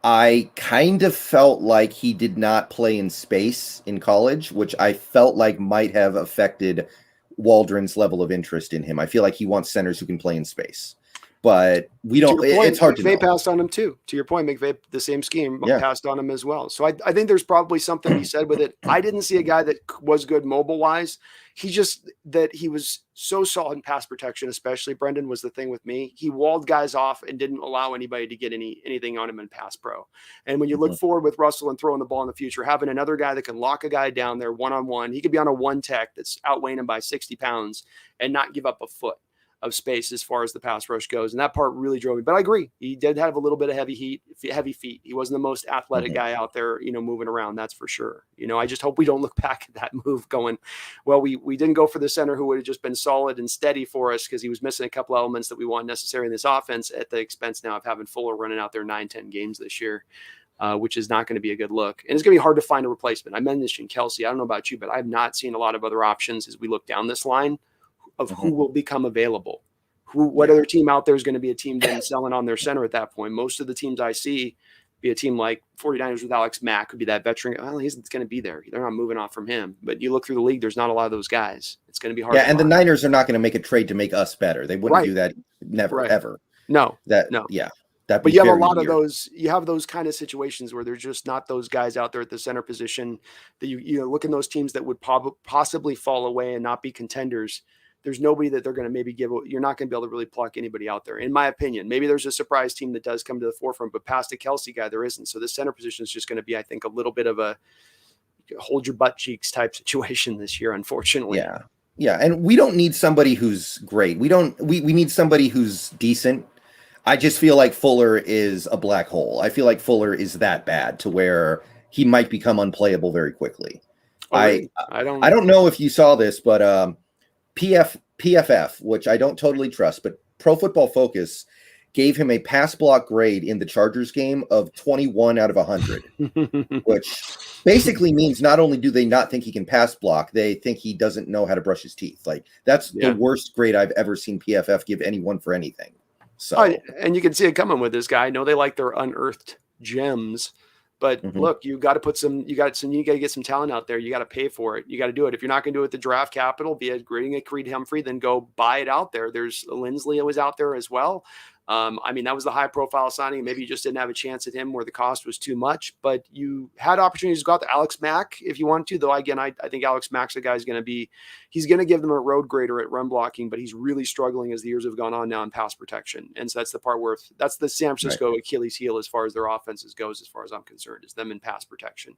I kind of felt like he did not play in space in college, which I felt like might have affected Waldron's level of interest in him. I feel like he wants centers who can play in space. But we don't. It's hard to know. McVay passed on him too. To your point, McVay, the same scheme, passed on him as well. So I think there's probably something he said with it. I didn't see a guy that was good mobile wise. He was so solid in pass protection, especially Brendon was the thing with me. He walled guys off and didn't allow anybody to get anything on him in pass pro. And when you look forward with Russell and throwing the ball in the future, having another guy that can lock a guy down there one-on-one, he could be on a one tech that's outweighing him by 60 pounds and not give up a foot of space as far as the pass rush goes. And that part really drove me. But I agree. He did have a little bit of heavy feet. He wasn't the most athletic guy out there, moving around. That's for sure. I just hope we don't look back at that move going, well, we didn't go for the center who would have just been solid and steady for us because he was missing a couple elements that we want necessary in this offense at the expense now of having Fuller running out there 9-10 games this year. Which is not going to be a good look. And it's going to be hard to find a replacement. I mentioned Kelsey. I don't know about you, but I've not seen a lot of other options as we look down this line of who will become available. What other team out there is going to be a team then selling on their center at that point? Most of the teams I see be a team like 49ers with Alex Mack could be that veteran. Well, he's going to be there. They're not moving off from him. But you look through the league, there's not a lot of those guys. It's going to be hard. Yeah, and the Niners are not going to make a trade to make us better. They wouldn't do that. Never, ever. No. Yeah. But you have a lot of those. You have those kind of situations where there's just not those guys out there at the center position that you look in those teams that would possibly fall away and not be contenders. There's nobody that they're going to maybe give. You're not going to be able to really pluck anybody out there, in my opinion. Maybe there's a surprise team that does come to the forefront, but past a Kelsey guy, there isn't. So the center position is just going to be, I think, a little bit of a hold your butt cheeks type situation this year, unfortunately. Yeah. And we don't need somebody who's great. We need somebody who's decent. I just feel like Fuller is a black hole. I feel like Fuller is that bad to where he might become unplayable very quickly. I don't know if you saw this, but PFF, which I don't totally trust, but Pro Football Focus gave him a pass block grade in the Chargers game of 21 out of 100, which basically means not only do they not think he can pass block, they think he doesn't know how to brush his teeth. Like that's the worst grade I've ever seen PFF give anyone for anything. So, and you can see it coming with this guy. I know they like their unearthed gems, but look, you got to get some talent out there. You got to pay for it. You got to do it. If you're not going to do it with the draft capital via grading a Creed Humphrey, then go buy it out there. There's Lindsley was out there as well. That was the high profile signing. Maybe you just didn't have a chance at him where the cost was too much, but you had opportunities to go out to Alex Mack if you want to, though. Again, I think Alex Mack's a guy he's going to give them a road grader at run blocking, but he's really struggling as the years have gone on now in pass protection. And so that's the part where that's the San Francisco Achilles heel as far as their offenses goes, as far as I'm concerned, is them in pass protection.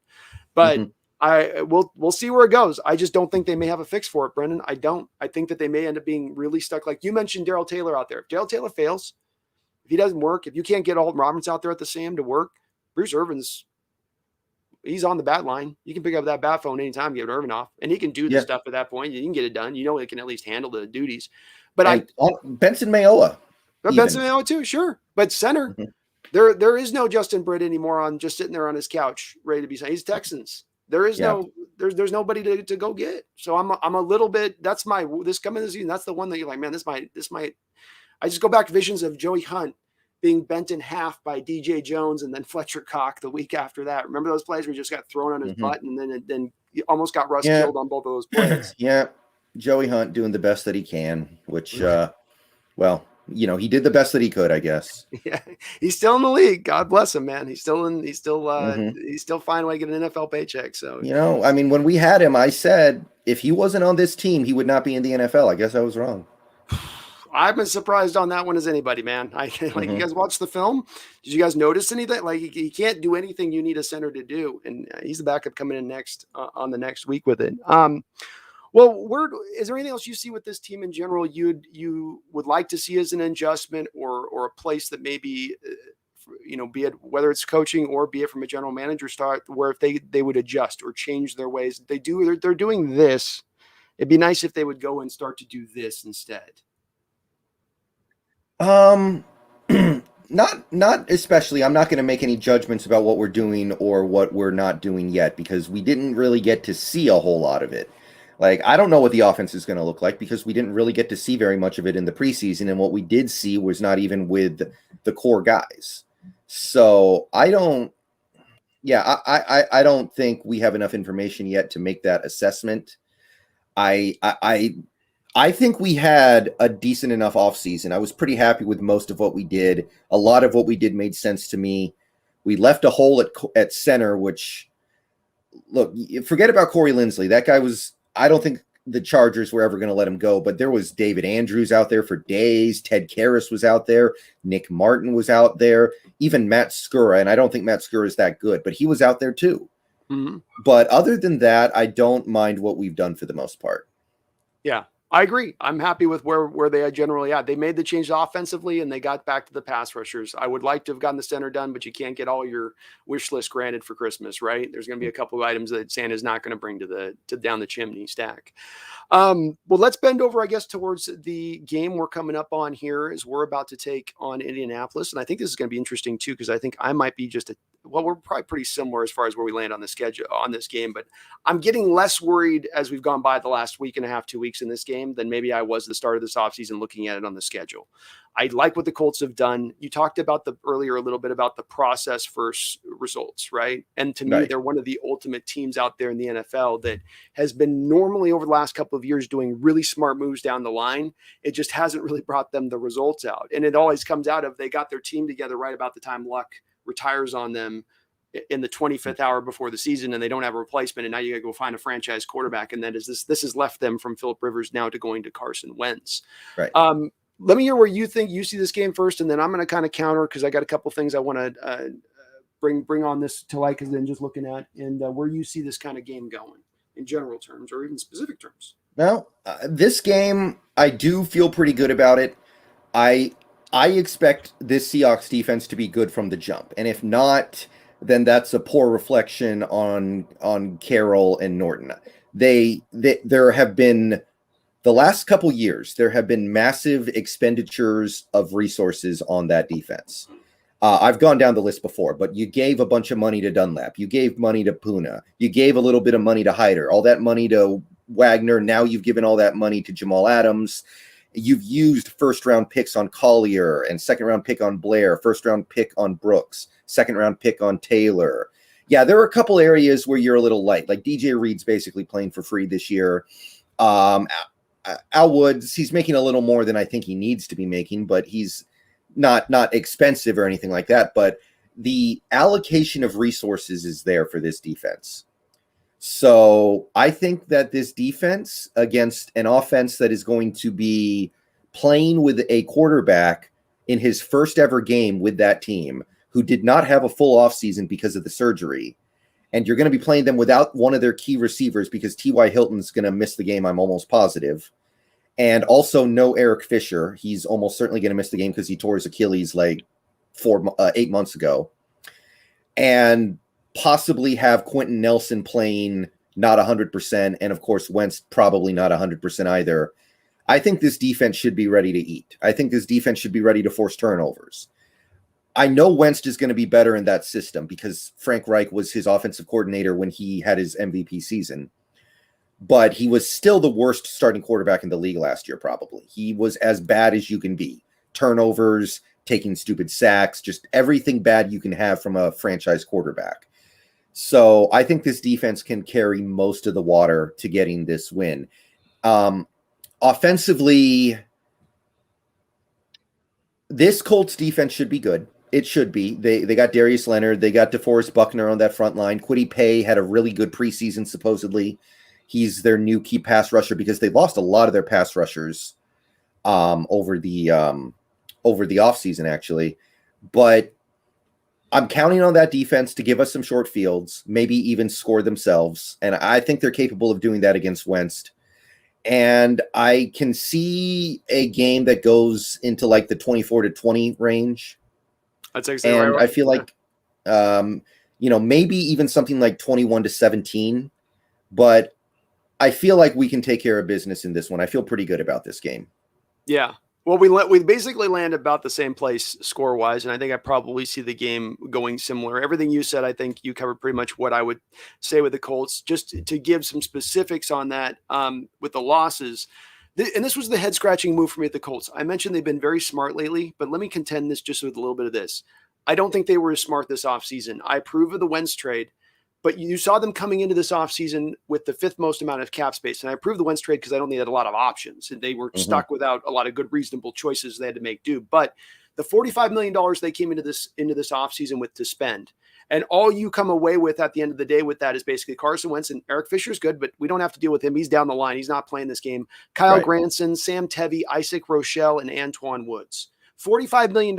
But we'll see where it goes. I just don't think they may have a fix for it, Brendon. I think that they may end up being really stuck. Like you mentioned, Darrell Taylor out there. If Darrell Taylor fails, if he doesn't work, if you can't get Alton Roberts out there at the Sam to work, Bruce Irvin's he's on the bat line. You can pick up that bat phone anytime, get Irvin off, and he can do the stuff at that point. You can get it done. He can at least handle the duties. But And Benson Mayowa. Benson Mayowa too, sure. But center, there is no Justin Britt anymore on just sitting there on his couch ready to be signed. He's Texans. There is there's nobody to go get. So I'm a little bit. That's this coming this season. That's the one that you're like, man, this might. I just go back to visions of Joey Hunt being bent in half by DJ Jones and then Fletcher Cox the week after that. Remember those plays where he just got thrown on his butt and then he almost got Russ killed on both of those plays. Yeah. Joey Hunt doing the best that he can, which, well, he did the best that he could, I guess. Yeah. He's still in the league. God bless him, man. He's still finding a way to get an NFL paycheck. So, I mean, when we had him, I said, if he wasn't on this team, he would not be in the NFL. I guess I was wrong. I've been surprised on that one as anybody, man. You guys watched the film? Did you guys notice anything? Like he can't do anything you need a center to do, and he's the backup coming in next on the next week with it. Well, is there anything else you see with this team in general you would like to see as an adjustment or a place that maybe be it whether it's coaching or be it from a general manager start where if they would adjust or change their ways? They're doing this. It'd be nice if they would go and start to do this instead. Not especially. I'm not going to make any judgments about what we're doing or what we're not doing yet because we didn't really get to see a whole lot of it. Like, I don't know what the offense is going to look like because we didn't really get to see very much of it in the preseason, and what we did see was not even with the core guys. So I don't think we have enough information yet to make that assessment. I think we had a decent enough offseason. I was pretty happy with most of what we did. A lot of what we did made sense to me. We left a hole at center, which, look, forget about Corey Linsley. That guy I don't think the Chargers were ever going to let him go, but there was David Andrews out there for days. Ted Karras was out there. Nick Martin was out there. Even Matt Skura, and I don't think Matt Skura is that good, but he was out there too. Mm-hmm. But other than that, I don't mind what we've done for the most part. Yeah. I agree. I'm happy with where they are generally at. They made the change offensively and they got back to the pass rushers. I would like to have gotten the center done, but you can't get all your wish list granted for Christmas, right? There's going to be a couple of items that Santa's not going to bring to down the chimney stack. Well, let's bend over, I guess, towards the game we're coming up on here as we're about to take on Indianapolis. And I think this is going to be interesting too, because I think I might be we're probably pretty similar as far as where we land on the schedule on this game, but I'm getting less worried as we've gone by the last week and a half, 2 weeks in this game than maybe I was at the start of this offseason looking at it on the schedule. I like what the Colts have done. You talked about earlier a little bit about the process versus results, right? And to me, they're one of the ultimate teams out there in the NFL that has been normally over the last couple of years doing really smart moves down the line. It just hasn't really brought them the results out. And it always comes out of they got their team together right about the time Luck retires on them in the 25th hour before the season, and they don't have a replacement. And now you got to go find a franchise quarterback. And then this has left them from Phillip Rivers now to going to Carson Wentz. Right. Let me hear where you think you see this game first, and then I'm going to kind of counter because I got a couple things I want to bring on this to light, because then just looking at and where you see this kind of game going in general terms or even specific terms. Now, this game, I do feel pretty good about it. I expect this Seahawks defense to be good from the jump, and if not, then that's a poor reflection on Carroll and Norton. There have been the last couple years, there have been massive expenditures of resources on that defense. I've gone down the list before, but you gave a bunch of money to Dunlap. You gave money to Puna. You gave a little bit of money to Hyder. All that money to Wagner. Now you've given all that money to Jamal Adams. You've used first-round picks on Collier and second-round pick on Blair, first-round pick on Brooks, second-round pick on Taylor. Yeah, there are a couple areas where you're a little light. Like DJ Reed's basically playing for free this year. Al Woods, he's making a little more than I think he needs to be making, but he's not expensive or anything like that. But the allocation of resources is there for this defense. So I think that this defense against an offense that is going to be playing with a quarterback in his first ever game with that team who did not have a full offseason because of the surgery, and you're going to be playing them without one of their key receivers because T.Y. Hilton's going to miss the game, I'm almost positive. And also no Eric Fisher. He's almost certainly going to miss the game because he tore his Achilles like 8 months ago. And possibly have Quentin Nelson playing not 100%. And, of course, Wentz probably not 100% either. I think this defense should be ready to eat. I think this defense should be ready to force turnovers. I know Wentz is going to be better in that system because Frank Reich was his offensive coordinator when he had his MVP season. But he was still the worst starting quarterback in the league last year, probably. He was as bad as you can be. Turnovers, taking stupid sacks, just everything bad you can have from a franchise quarterback. So I think this defense can carry most of the water to getting this win. Offensively, this Colts defense should be good. It should be. They got Darius Leonard. They got DeForest Buckner on that front line. Kwity Paye had a really good preseason, supposedly. He's their new key pass rusher because they lost a lot of their pass rushers over the offseason, actually. But I'm counting on that defense to give us some short fields, maybe even score themselves. And I think they're capable of doing that against Wentz. And I can see a game that goes into like the 24-20 range. That's exactly and right. I feel like, maybe even something like 21-17. But I feel like we can take care of business in this one. I feel pretty good about this game. Yeah. Well, we basically land about the same place score-wise, and I think I probably see the game going similar. Everything you said, I think you covered pretty much what I would say with the Colts. Just to give some specifics on that with the losses, and this was the head-scratching move for me at the Colts. I mentioned they've been very smart lately, but let me contend this just with a little bit of this. I don't think they were as smart this offseason. I approve of the Wentz trade, but you saw them coming into this offseason with the fifth most amount of cap space. And I approve the Wentz trade because I don't think they had a lot of options. And they were stuck without a lot of good, reasonable choices they had to make do. But the $45 million they came into this offseason with to spend. And all you come away with at the end of the day with that is basically Carson Wentz, and Eric Fisher's good, but we don't have to deal with him. He's down the line. He's not playing this game. Kyle Granson, Sam Tevy, Isaac Rochelle, and Antoine Woods. $45 million,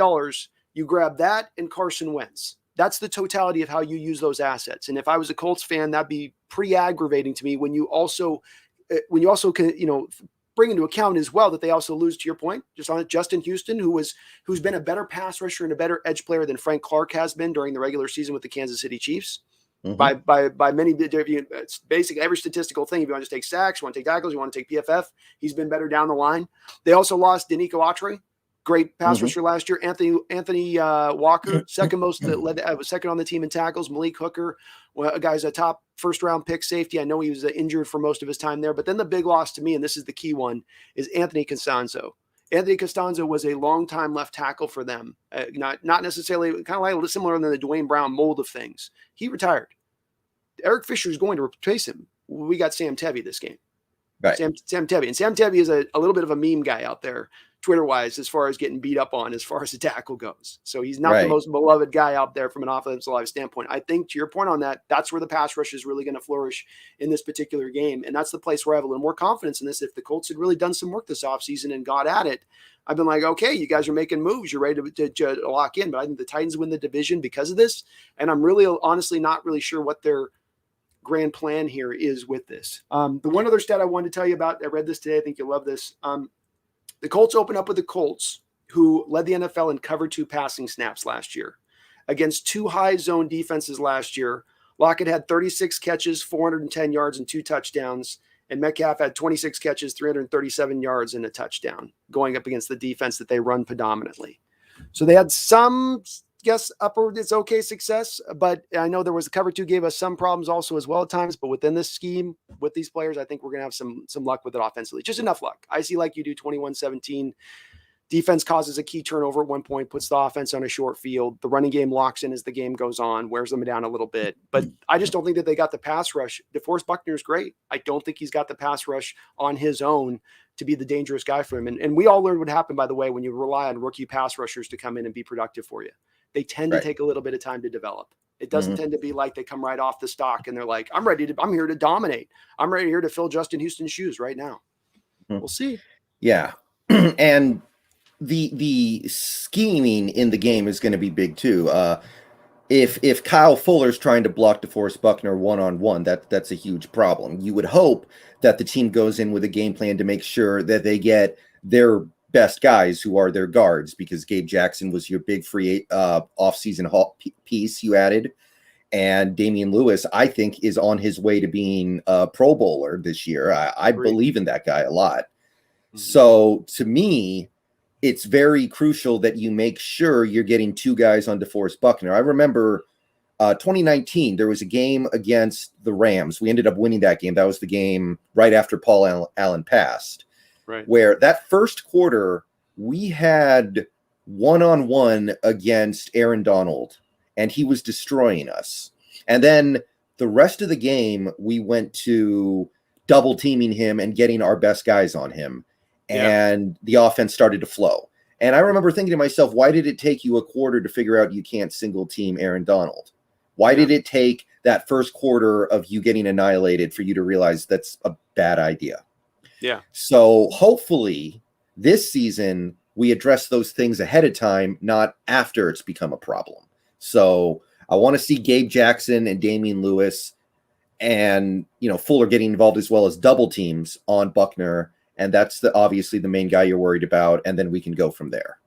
you grab that and Carson Wentz. That's the totality of how you use those assets. And if I was a Colts fan, that'd be pretty aggravating to me when you also can, bring into account as well that they also lose, to your point, just on Justin Houston, who's been a better pass rusher and a better edge player than Frank Clark has been during the regular season with the Kansas City Chiefs. By many, it's basically every statistical thing. If you want to just take sacks, you want to take tackles, you want to take PFF, he's been better down the line. They also lost Denico Autry. Great pass rusher last year. Anthony Walker, second on the team in tackles. Malik Hooker, a guy's a top first-round pick safety. I know he was injured for most of his time there. But then the big loss to me, and this is the key one, is Anthony Costanzo. Anthony Costanzo was a long-time left tackle for them. Not necessarily, kind of like similar than the Dwayne Brown mold of things. He retired. Eric Fisher is going to replace him. We got Sam Tevy this game. Right. Sam Tevy. And Sam Tevy is a little bit of a meme guy out there, Twitter-wise, as far as getting beat up on, as far as the tackle goes. So he's not the most beloved guy out there from an offensive line standpoint. I think, to your point on that, that's where the pass rush is really going to flourish in this particular game. And that's the place where I have a little more confidence in this. If the Colts had really done some work this offseason and got at it, I've been like, okay, you guys are making moves. You're ready to lock in. But I think the Titans win the division because of this. And I'm really, honestly, not really sure what their grand plan here is with this. The one other stat I wanted to tell you about, I read this today. I think you'll love this. The Colts open up with the Colts, who led the NFL in cover 2 passing snaps last year. Against 2 high zone defenses last year, Lockett had 36 catches, 410 yards, and 2 touchdowns. And Metcalf had 26 catches, 337 yards, and a touchdown, going up against the defense that they run predominantly. So they had some, it's okay success, but I know there was the cover 2 gave us some problems also as well at times, but within this scheme with these players, I think we're going to have some luck with it offensively. Just enough luck. I see like you do 21-17. Defense causes a key turnover at one point, puts the offense on a short field. The running game locks in as the game goes on, wears them down a little bit. But I just don't think that they got the pass rush. DeForest Buckner is great. I don't think he's got the pass rush on his own to be the dangerous guy for him. And we all learned what happened, by the way, when you rely on rookie pass rushers to come in and be productive for you. They tend to take a little bit of time to develop. It doesn't tend to be like they come right off the stock and they're like, I'm here to dominate. I'm here to fill Justin Houston's shoes right now. We'll see. Yeah. And the scheming in the game is going to be big too. If Kyle Fuller's trying to block DeForest Buckner one-on-one, that's a huge problem. You would hope that the team goes in with a game plan to make sure that they get their best guys who are their guards, because Gabe Jackson was your big free off-season piece you added. And Damian Lewis, I think, is on his way to being a Pro Bowler this year. I believe in that guy a lot. So to me, it's very crucial that you make sure you're getting two guys on DeForest Buckner. I remember 2019, there was a game against the Rams. We ended up winning that game. That was the game right after Paul Allen passed, right? Where that first quarter, we had one-on-one against Aaron Donald, and he was destroying us. And then the rest of the game, we went to double teaming him and getting our best guys on him. And the offense started to flow. And I remember thinking to myself, why did it take you a quarter to figure out you can't single team Aaron Donald? Why did it take that first quarter of you getting annihilated for you to realize that's a bad idea? Yeah. So hopefully this season we address those things ahead of time, not after it's become a problem. So I want to see Gabe Jackson and Damian Lewis and, Fuller getting involved as well as double teams on Buckner. And that's obviously the main guy you're worried about. And then we can go from there.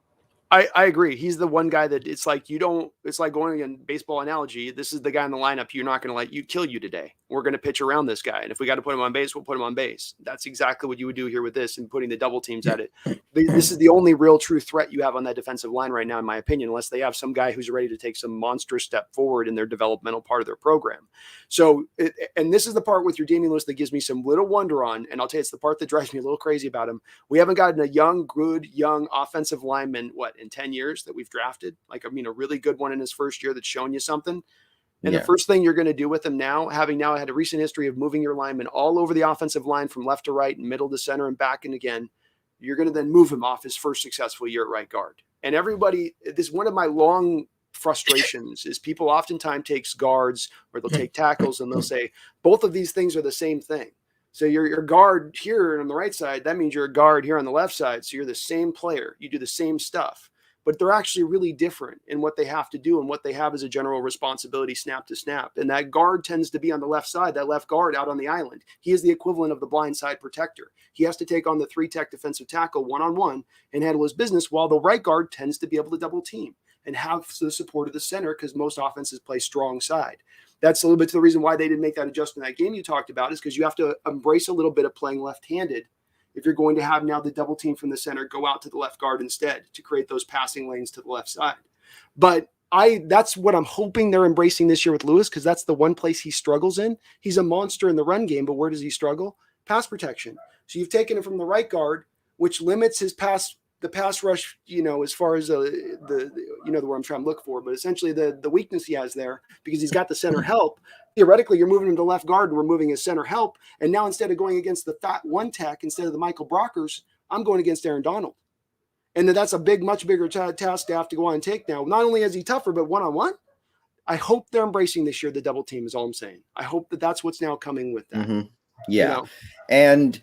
I agree. He's the one guy that it's like it's like going in baseball analogy. This is the guy in the lineup you're not going to let you kill you today. We're going to pitch around this guy. And if we got to put him on base, we'll put him on base. That's exactly what you would do here with this and putting the double teams at it. This is the only real true threat you have on that defensive line right now, in my opinion, unless they have some guy who's ready to take some monstrous step forward in their developmental part of their program. So, and this is the part with your Damian Lewis that gives me some little wonder on, and I'll tell you, it's the part that drives me a little crazy about him. We haven't gotten a good young offensive lineman, in 10 years that we've drafted? A really good one in his first year that's shown you something. And the first thing you're going to do with him now, having now had a recent history of moving your linemen all over the offensive line from left to right and middle to center and back and again, you're going to then move him off his first successful year at right guard. And this is one of my long frustrations is people oftentimes takes guards or they'll take tackles and they'll say, both of these things are the same thing. So you're your guard here on the right side. That means you're a guard here on the left side. So you're the same player. You do the same stuff. But they're actually really different in what they have to do and what they have as a general responsibility snap to snap. And that guard tends to be on the left side, that left guard out on the island. He is the equivalent of the blind side protector. He has to take on the 3-tech defensive tackle one-on-one and handle his business, while the right guard tends to be able to double team and have the support of the center because most offenses play strong side. That's a little bit to the reason why they didn't make that adjustment in that game you talked about, is because you have to embrace a little bit of playing left-handed if you're going to have now the double team from the center go out to the left guard instead to create those passing lanes to the left side. But that's what I'm hoping they're embracing this year with Lewis, because that's the one place he struggles in. He's a monster in the run game, but where does he struggle? Pass protection. So you've taken him from the right guard, which limits his pass rush, as far as the where I'm trying to look for, but essentially the weakness he has there, because he's got the center help. Theoretically, you're moving him to left guard and removing his center help. And now instead of going against the fat 1-tech, instead of the Michael Brockers, I'm going against Aaron Donald. And that's a much bigger task to have to go on and take now. Not only is he tougher, but one-on-one. I hope they're embracing this year the double team is all I'm saying. I hope that's what's now coming with that. Mm-hmm. Yeah. And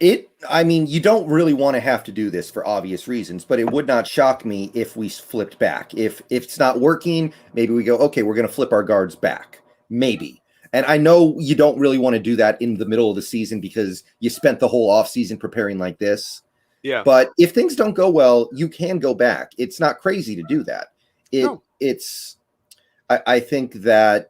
you don't really want to have to do this for obvious reasons, but it would not shock me if we flipped back. If it's not working, maybe we go, okay, we're going to flip our guards back. Maybe. And I know you don't really want to do that in the middle of the season because you spent the whole offseason preparing like this. Yeah. But if things don't go well, you can go back. It's not crazy to do that. I think that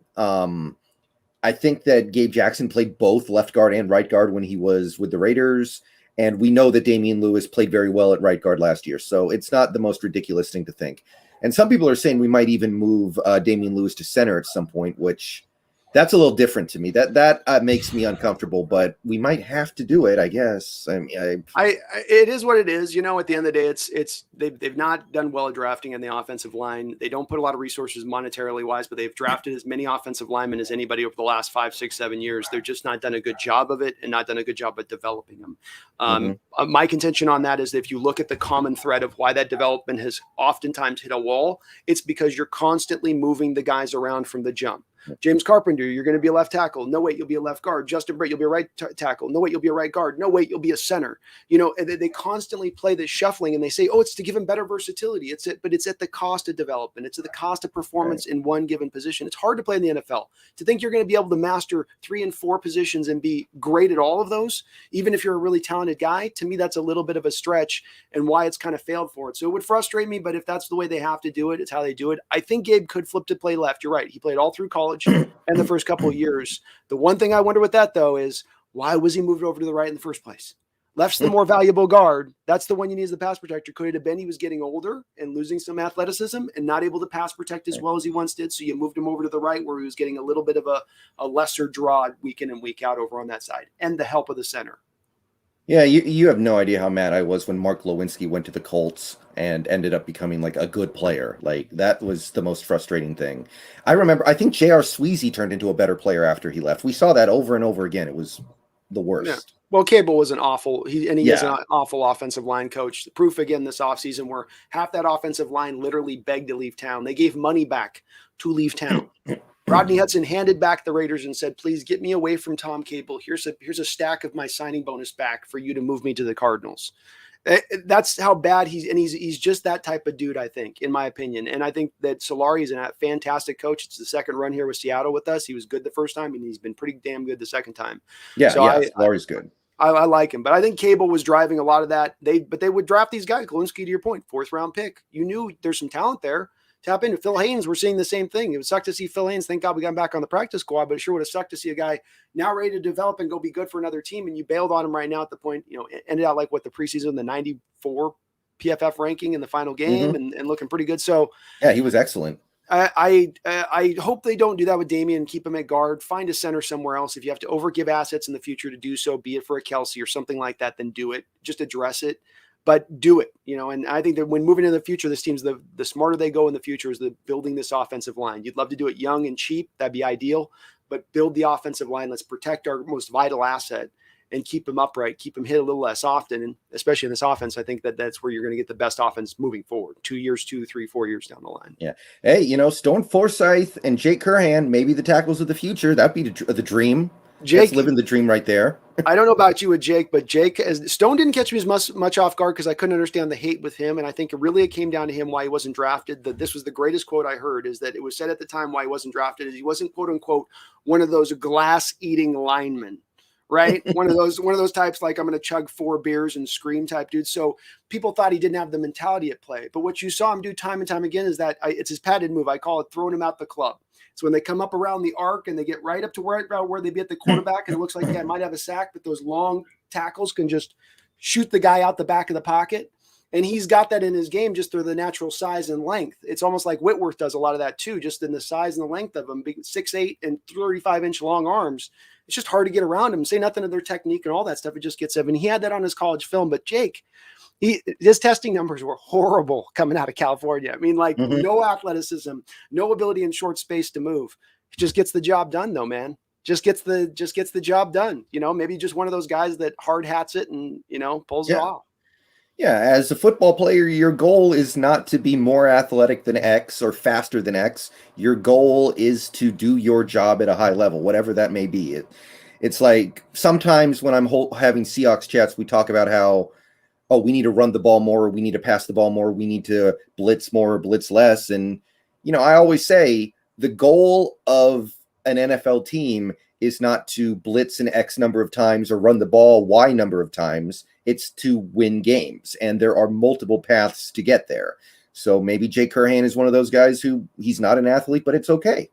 Gabe Jackson played both left guard and right guard when he was with the Raiders. And we know that Damian Lewis played very well at right guard last year. So it's not the most ridiculous thing to think. And some people are saying we might even move Damian Lewis to center at some point, which that's a little different to me. That makes me uncomfortable, but we might have to do it, I guess. It is what it is. At the end of the day, they've not done well at drafting in the offensive line. They don't put a lot of resources monetarily wise, but they've drafted as many offensive linemen as anybody over the last 5, 6, 7 years. They're just not done a good job of it and not done a good job at developing them. My contention on that is that if you look at the common thread of why that development has oftentimes hit a wall, it's because you're constantly moving the guys around from the jump. James Carpenter, you're going to be a left tackle. No, wait, you'll be a left guard. Justin Britt, you'll be a right tackle. No, wait, you'll be a right guard. No, wait, you'll be a center. They constantly play this shuffling and they say, oh, it's to give him better versatility. But it's at the cost of development. It's at the cost of performance in one given position. It's hard to play in the NFL. To think you're going to be able to master 3 and 4 positions and be great at all of those, even if you're a really talented guy, to me, that's a little bit of a stretch and why it's kind of failed for it. So it would frustrate me, but if that's the way they have to do it, it's how they do it. I think Gabe could flip to play left. You're right. He played all through college and the first couple of years. The one thing I wonder with that, though, is why was he moved over to the right in the first place? Left's the more valuable guard. That's the one you need as the pass protector. Could it have been he was getting older and losing some athleticism and not able to pass protect as well as he once did? So you moved him over to the right where he was getting a little bit of a lesser draw week in and week out over on that side, and the help of the center. Yeah, you have no idea how mad I was when Mark Lewinsky went to the Colts and ended up becoming like a good player. Like that was the most frustrating thing. I think J.R. Sweezy turned into a better player after he left. We saw that over and over again. It was the worst. Yeah. Well, Cable was an awful, he is an awful offensive line coach. The proof again this offseason where half that offensive line literally begged to leave town. They gave money back to leave town. Rodney Hudson handed back the Raiders and said, please get me away from Tom Cable. Here's a stack of my signing bonus back for you to move me to the Cardinals. That's how bad he's just that type of dude, I think, in my opinion. And I think that Solari is a fantastic coach. It's the second run here with Seattle with us. He was good the first time, and he's been pretty damn good the second time. Yeah, so Solari's good. I like him, but I think Cable was driving a lot of that. They would draft these guys. Lewinsky, to your point, 4th round pick. You knew there's some talent there. Tap into Phil Haynes. We're seeing the same thing. It would suck to see Phil Haynes. Thank God we got him back on the practice squad, but it sure would have sucked to see a guy now ready to develop and go be good for another team. And you bailed on him right now at the point, it ended out like what the preseason, the 94 PFF ranking in the final game and looking pretty good. So yeah, he was excellent. I hope they don't do that with Damian. Keep him at guard. Find a center somewhere else. If you have to overgive assets in the future to do so, be it for a Kelsey or something like that, then do it. Just address it, but do it. And I think that when moving into the future, this team's the smarter they go in the future is the building this offensive line. You'd love to do it young and cheap. That'd be ideal, but build the offensive line. Let's protect our most vital asset and keep him upright, keep him hit a little less often. And especially in this offense, I think that's where you're going to get the best offense moving forward 2 years, 2, 3, 4 years down the line. Yeah. Hey, Stone Forsythe and Jake Curhan, maybe the tackles of the future. That'd be the dream. Jake's living the dream right there. I don't know about you with Jake, but Stone didn't catch me as much off guard because I couldn't understand the hate with him. And I think it came down to him why he wasn't drafted. This was the greatest quote I heard, is that it was said at the time why he wasn't drafted is he wasn't, quote unquote, one of those glass eating linemen. Right. one of those types, like I'm going to chug 4 beers and scream type dudes. So people thought he didn't have the mentality at play. But what you saw him do time and time again is that it's his patented move. I call it throwing him out the club. So when they come up around the arc and they get right up to where they be at the quarterback, and it looks like I might have a sack, but those long tackles can just shoot the guy out the back of the pocket. And he's got that in his game just through the natural size and length. It's almost like Whitworth does a lot of that too, just in the size and the length of him, 6'8" and 35-inch long arms. It's just hard to get around him. Say nothing of their technique and all that stuff. It just gets up. And he had that on his college film. But Jake, his testing numbers were horrible coming out of California. I mean, no athleticism, no ability in short space to move. He just gets the job done, though, man. Just gets the job done. Maybe just one of those guys that hard hats it and pulls it off. Yeah, as a football player, your goal is not to be more athletic than X or faster than X. Your goal is to do your job at a high level, whatever that may be. It's like sometimes when I'm having Seahawks chats, we talk about how, we need to run the ball more, we need to pass the ball more, we need to blitz more or blitz less. And, I always say the goal of an NFL team is not to blitz an X number of times or run the ball Y number of times. It's to win games, and there are multiple paths to get there. So maybe Jake Curhan is one of those guys who he's not an athlete, but it's okay.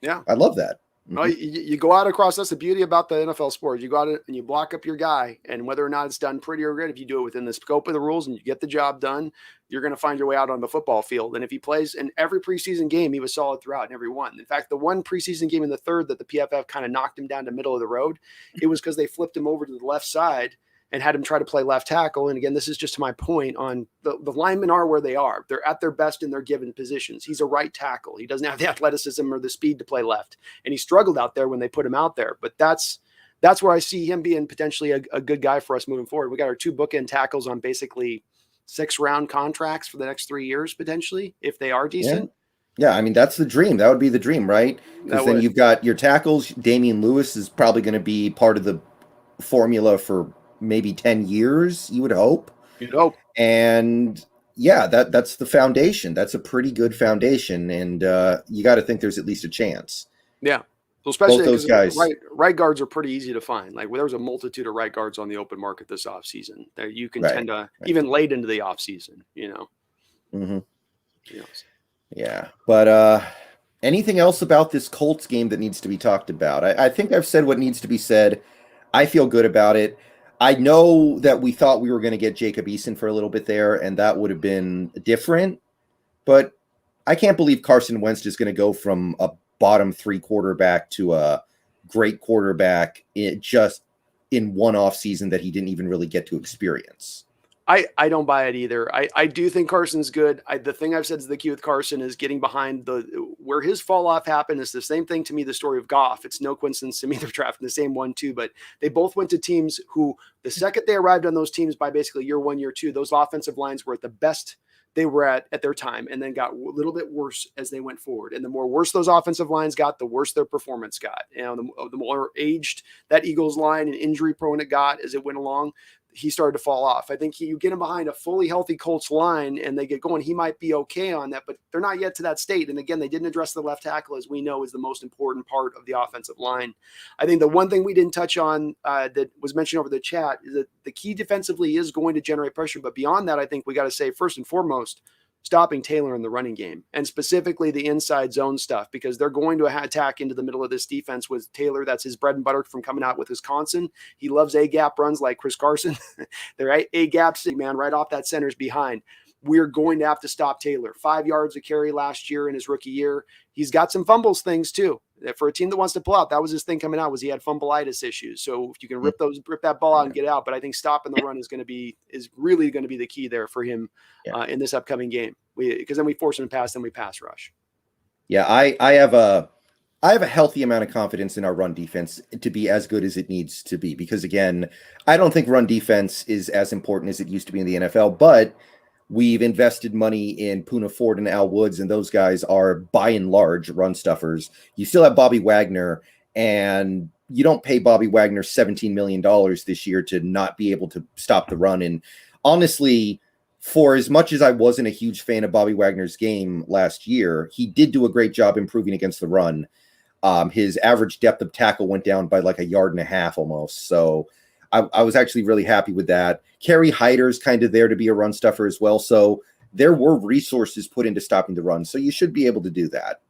Yeah. I love that. Well, you go out across. That's the beauty about the NFL sport. You go out and you block up your guy, and whether or not it's done pretty or good, if you do it within the scope of the rules and you get the job done, you're going to find your way out on the football field. And if he plays in every preseason game, he was solid throughout in every one. In fact, the one preseason game in the third that the PFF kind of knocked him down to middle of the road, it was because they flipped him over to the left side and had him try to play left tackle. And again, this is just to my point on the linemen are where they are. They're at their best in their given positions. He's a right tackle. He doesn't have the athleticism or the speed to play left. And he struggled out there when they put him out there. But that's where I see him being potentially a good guy for us moving forward. We got our 2 bookend tackles on basically 6-round contracts for the next 3 years, potentially, if they are decent. Yeah, I mean, that's the dream. That would be the dream, right? Because then you've got your tackles. Damian Lewis is probably going to be part of the formula for maybe 10 years, you would hope. You'd hope. And yeah, that's the foundation. That's a pretty good foundation. And you got to think there's at least a chance. Yeah. So especially both those guys. Right guards are pretty easy to find. Like there was a multitude of right guards on the open market this offseason that you can tend to even late into the offseason, Mm-hmm. Yeah. But anything else about this Colts game that needs to be talked about? I think I've said what needs to be said. I feel good about it. I know that we thought we were going to get Jacob Eason for a little bit there, and that would have been different. But I can't believe Carson Wentz is going to go from a bottom 3 quarterback to a great quarterback just in one off season that he didn't even really get to experience. I don't buy it either. I do think Carson's good. The thing I've said is the key with Carson is getting behind where his fall off happened is the same thing to me, the story of Goff. It's no coincidence to me they're drafting the same one too, but they both went to teams who the second they arrived on those teams by basically year 1, year 2, those offensive lines were at the best they were at their time, and then got a little bit worse as they went forward. And the more worse those offensive lines got, the worse their performance got. The more aged that Eagles line and injury prone it got as it went along, he started to fall off. I think you get him behind a fully healthy Colts line and they get going, he might be okay on that, but they're not yet to that state. And again, they didn't address the left tackle, as we know is the most important part of the offensive line. I think the one thing we didn't touch on that was mentioned over the chat is that the key defensively is going to generate pressure. But beyond that, I think we got to say first and foremost, stopping Taylor in the running game, and specifically the inside zone stuff, because they're going to attack into the middle of this defense with Taylor. That's his bread and butter from coming out with Wisconsin. He loves A-gap runs like Chris Carson. They're A-gaps, man, right off that center's behind. We're going to have to stop Taylor. 5 yards a carry last year in his rookie year. He's got some fumbles things too. For a team that wants to pull out, that was his thing coming out, was he had fumbleitis issues. So if you can rip that ball out and get out, but I think stopping the run is really going to be the key there for him in this upcoming game. Because then we force him to pass, then we pass rush. Yeah, I have a healthy amount of confidence in our run defense to be as good as it needs to be. Because again, I don't think run defense is as important as it used to be in the NFL, but we've invested money in Poona Ford and Al Woods, and those guys are by and large run stuffers. You still have Bobby Wagner, and you don't pay Bobby Wagner $17 million this year to not be able to stop the run. And honestly, for as much as I wasn't a huge fan of Bobby Wagner's game last year, he did do a great job improving against the run. His average depth of tackle went down by like 1.5 yards almost. So I was actually really happy with that. Kerry Hyder's kind of there to be a run stuffer as well. So there were resources put into stopping the run. So you should be able to do that.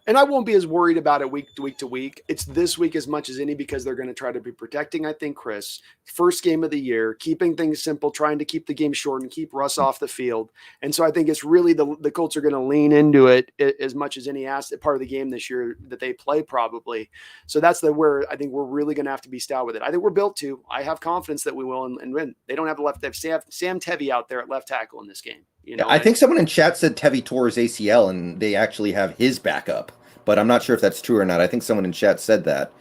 And I won't be as worried about it week to week. It's this week as much as any, because they're going to try to be protecting, I think, Chris. First game of the year, keeping things simple, trying to keep the game short and keep Russ off the field. And so I think it's really the Colts are going to lean into it as much as any part of the game this year that they play probably. So that's where I think we're really going to have to be stout with it. I think we're built to. I have confidence that we will and win. They don't have the left. They have Sam Tevy out there at left tackle in this game. I think someone in chat said Tevy tore his ACL and they actually have his backup, but I'm not sure if that's true or not. I think someone in chat said that.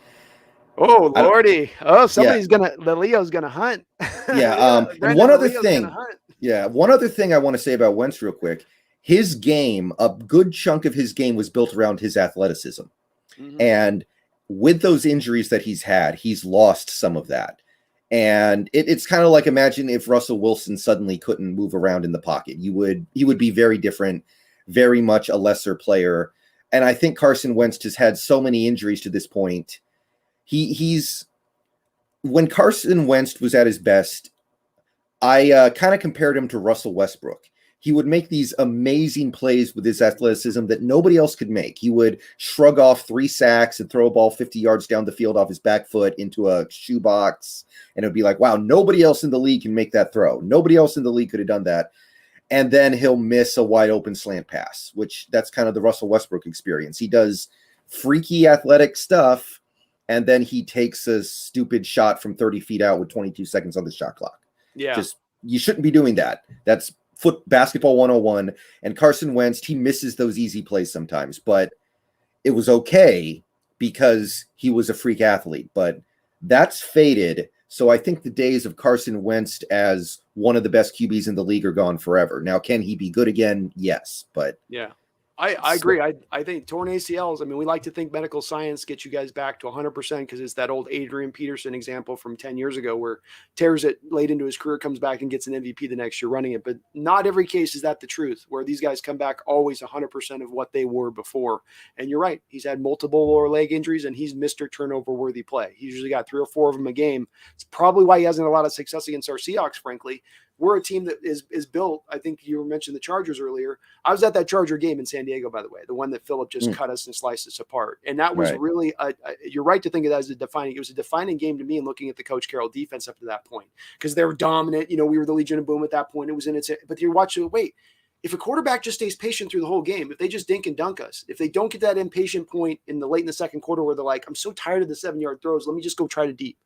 Oh, Lordy. Oh, somebody's the Leo's going to hunt. Yeah. And one other thing. Yeah. One other thing I want to say about Wentz real quick. His game, a good chunk of his game was built around his athleticism. Mm-hmm. And with those injuries that he's had, he's lost some of that. And it's kind of like, imagine if Russell Wilson suddenly couldn't move around in the pocket. He would be very different, very much a lesser player. And I think Carson Wentz has had so many injuries to this point. When Carson Wentz was at his best, I kind of compared him to Russell Westbrook. He would make these amazing plays with his athleticism that nobody else could make. He would shrug off 3 sacks and throw a ball 50 yards down the field off his back foot into a shoebox. And it would be like, wow, nobody else in the league can make that throw. Nobody else in the league could have done that. And then he'll miss a wide open slant pass, which that's kind of the Russell Westbrook experience. He does freaky athletic stuff, and then he takes a stupid shot from 30 feet out with 22 seconds on the shot clock. Yeah. You shouldn't be doing that. That's basketball 101. And Carson Wentz, he misses those easy plays sometimes, but it was okay because he was a freak athlete. But that's faded. So I think the days of Carson Wentz as one of the best QBs in the league are gone forever. Now, can he be good again? Yes, but yeah. I agree. I think torn ACLs, I mean, we like to think medical science gets you guys back to 100% because it's that old Adrian Peterson example from 10 years ago where tears it late into his career, comes back and gets an MVP the next year running it. But not every case is that the truth, where these guys come back always 100% of what they were before. And you're right. He's had multiple lower leg injuries and he's Mr. Turnover worthy play. He's usually got 3 or 4 of them a game. It's probably why he hasn't had a lot of success against our Seahawks, frankly. we're a team that is built. I think you mentioned the Chargers earlier. I was at that Charger game in San Diego, by the way, the one that Philip just cut us and sliced us apart. And that was really, you're right to think of that as it was a defining game to me in looking at the Coach Carroll defense up to that point, because they were dominant. We were the Legion of Boom at that point. It was in its, but you're watching, wait, if a quarterback just stays patient through the whole game, if they just dink and dunk us, if they don't get that impatient point in the late in the second quarter where they're like, I'm so tired of the 7-yard throws, let me just go try to deep.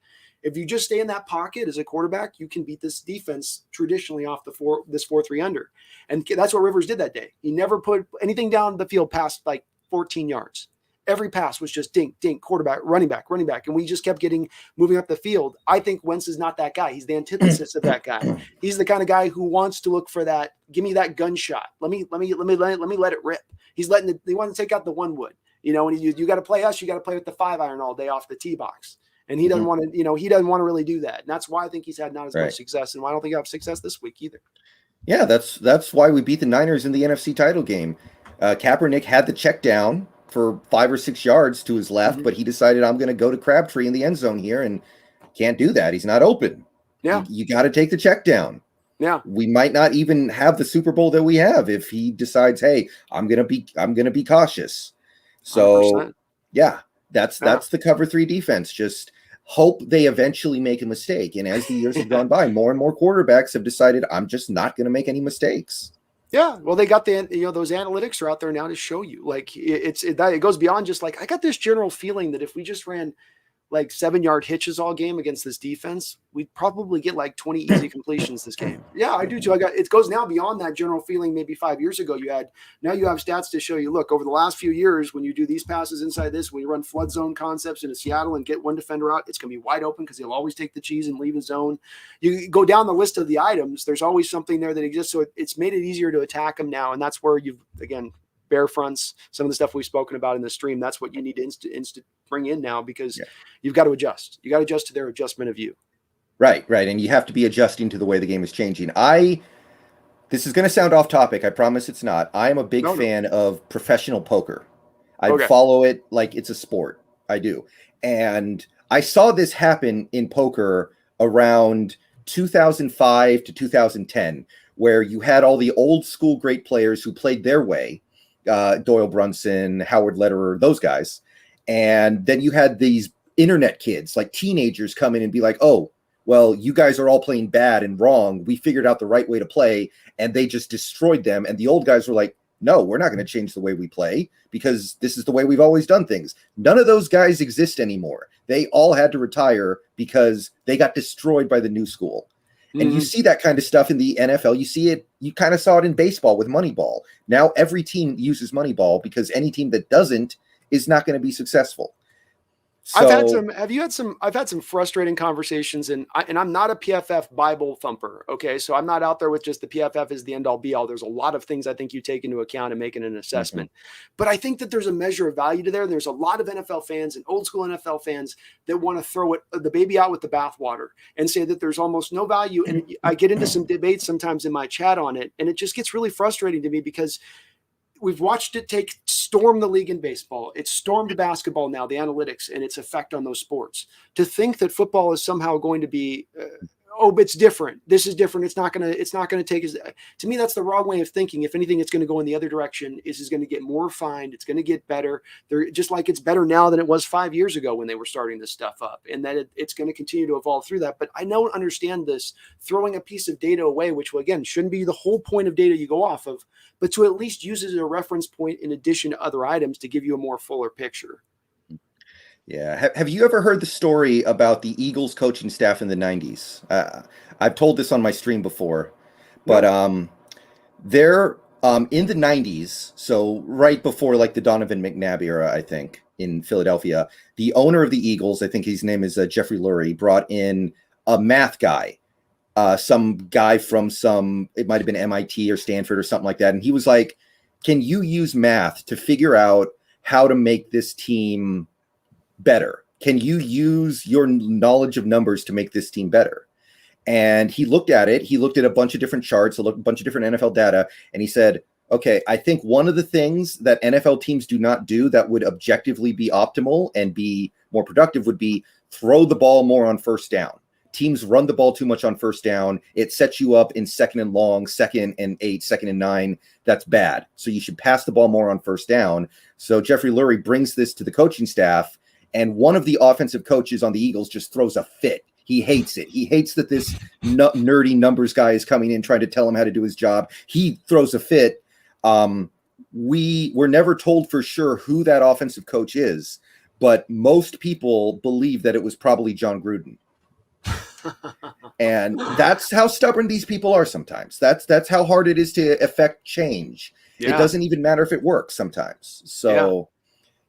If you just stay in that pocket as a quarterback, you can beat this defense traditionally off this 4-3 under. And that's what Rivers did that day. He never put anything down the field past like 14 yards. Every pass was just dink, dink, quarterback, running back. And we just kept moving up the field. I think Wentz is not that guy. He's the antithesis of that guy. He's the kind of guy who wants to look for that. Give me that gunshot. Let me let it rip. They want to take out the one wood, and you got to play us. You got to play with the 5-iron all day off the tee box. And he doesn't want to, he doesn't want to really do that. And that's why I think he's had not as much success. And why I don't think he'll have success this week either. Yeah, that's why we beat the Niners in the NFC title game. Kaepernick had the check down for 5 or 6 yards to his left, but he decided, I'm going to go to Crabtree in the end zone here, and can't do that. He's not open. Yeah. You got to take the check down. Yeah. We might not even have the Super Bowl that we have if he decides, hey, I'm going to be cautious. So 100%. Yeah, that's the cover 3 defense. Just hope they eventually make a mistake. And as the years have gone by, more and more quarterbacks have decided, I'm just not going to make any mistakes. Yeah, well, they got those analytics are out there now to show you. Like it goes beyond just like, I got this general feeling that if we just ran like 7-yard hitches all game against this defense, we'd probably get like 20 easy completions this game. Yeah, I do too. It goes now beyond that general feeling. Maybe 5 years ago now you have stats to show you, look, over the last few years, when you do these passes inside this, when you run flood zone concepts into Seattle and get one defender out, it's going to be wide open because he'll always take the cheese and leave his zone. You go down the list of the items, there's always something there that exists. So it's made it easier to attack them now. And that's where bear fronts, some of the stuff we've spoken about in the stream, that's what you need to bring in now, because you've got to adjust. You got to adjust to their adjustment of you. Right. And you have to be adjusting to the way the game is changing. This is going to sound off topic. I promise it's not. I am a big fan of professional poker. I follow it like it's a sport. I do. And I saw this happen in poker around 2005 to 2010, where you had all the old school great players who played their way. Doyle Brunson, Howard Lederer, those guys. And then you had these internet kids, like teenagers, come in and be like, oh, well, you guys are all playing bad and wrong. We figured out the right way to play, and they just destroyed them. And the old guys were like, no, we're not going to change the way we play because this is the way we've always done things. None of those guys exist anymore. They all had to retire because they got destroyed by the new school. And you see that kind of stuff in the NFL. You see it. You kind of saw it in baseball with Moneyball. Now every team uses Moneyball because any team that doesn't is not going to be successful. So, I've had some frustrating conversations, and I'm not a PFF Bible thumper. Okay. So I'm not out there with just the PFF is the end all be all. There's a lot of things I think you take into account in making an assessment, but I think that there's a measure of value to there. There's a lot of NFL fans and old school NFL fans that want to throw the baby out with the bathwater and say that there's almost no value. And I get into some debates sometimes in my chat on it, and it just gets really frustrating to me because we've watched it storm the league in baseball. It's stormed basketball now, the analytics and its effect on those sports. To think that football is somehow going to be, it's different. This is different. It's not going to take to me, that's the wrong way of thinking. If anything, it's going to go in the other direction. Is going to get more refined. It's going to get better. They're just like it's better now than it was 5 years ago when they were starting this stuff up, and that it's going to continue to evolve through that. But I don't understand this throwing a piece of data away, which again shouldn't be the whole point of data you go off of, but to at least use it as a reference point in addition to other items to give you a more fuller picture. Yeah. Have you ever heard the story about the Eagles coaching staff in the 90s? I've told this on my stream before, but they're in the 90s, so right before like the Donovan McNabb era, I think, in Philadelphia, the owner of the Eagles, I think his name is Jeffrey Lurie, brought in a math guy, some guy from it might have been MIT or Stanford or something like that. And he was like, can you use math to figure out how to make this team better? Can you use your knowledge of numbers to make this team better? And he looked at it. He looked at a bunch of different charts, a bunch of different NFL data, and he said, okay, I think one of the things that NFL teams do not do that would objectively be optimal and be more productive would be throw the ball more on first down. teams run the ball too much on first down. It sets you up in 2nd and long, 2nd and 8, 2nd and 9. That's bad. So you should pass the ball more on first down. So Jeffrey Lurie brings this to the coaching staff, and one of the offensive coaches on the Eagles just throws a fit. He hates it. He hates that this nerdy numbers guy is coming in trying to tell him how to do his job. He throws a fit. We were never told for sure who that offensive coach is, but most people believe that it was probably John Gruden. And that's how stubborn these people are sometimes. That's how hard it is to affect change. It doesn't even matter if it works sometimes. So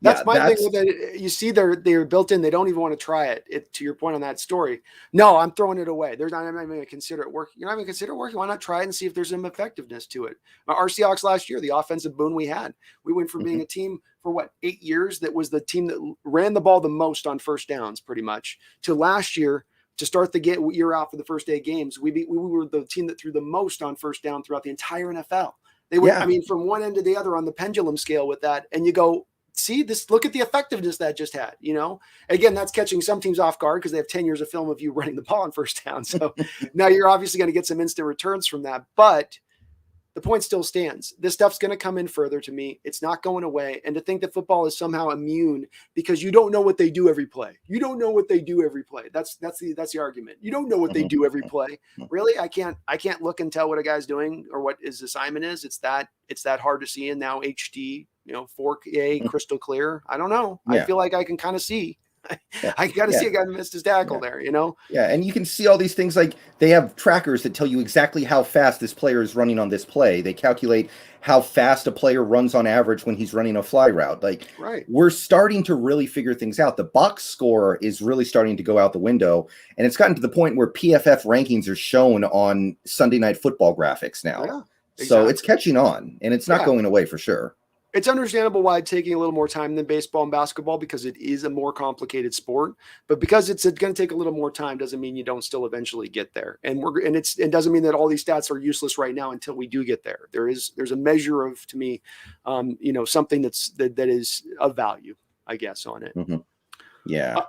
that's my thing with it. You see, they're built in. They don't even want to try it. To your point on that story, no, I'm throwing it away. I'm not even going to consider it working. You're not even consider it working. Why not try it and see if there's some effectiveness to it? Our Seahawks last year, the offensive boon we had, we went from being a team for 8 years that was the team that ran the ball the most on first downs, pretty much, to last year to start the year out for the first 8 games. We were the team that threw the most on first down throughout the entire NFL. They were, I mean, from one end to the other on the pendulum scale with that, and you go, see this, look at the effectiveness that just had, again, that's catching some teams off guard because they have 10 years of film of you running the ball on first down. So now you're obviously going to get some instant returns from that, but the point still stands. This stuff's going to come in further to me. It's not going away. And to think that football is somehow immune because you don't know what they do every play. You don't know what they do every play. That's the argument. You don't know what they do every play. Really? I can't look and tell what a guy's doing or what his assignment is. It's that hard to see. And now HD, 4K crystal clear. I don't know. I feel like I can kind of see. I got to see a guy missed his tackle there, Yeah, and you can see all these things, like they have trackers that tell you exactly how fast this player is running on this play. They calculate how fast a player runs on average when he's running a fly route. Like, we're starting to really figure things out. The box score is really starting to go out the window, and it's gotten to the point where PFF rankings are shown on Sunday Night Football graphics now. Yeah, exactly. So it's catching on, and it's not going away for sure. It's understandable why it's taking a little more time than baseball and basketball because it is a more complicated sport. But because it's going to take a little more time doesn't mean you don't still eventually get there. And it doesn't mean that all these stats are useless right now until we do get there. There's a measure of, to me, something that is of value, I guess, on it. Yeah.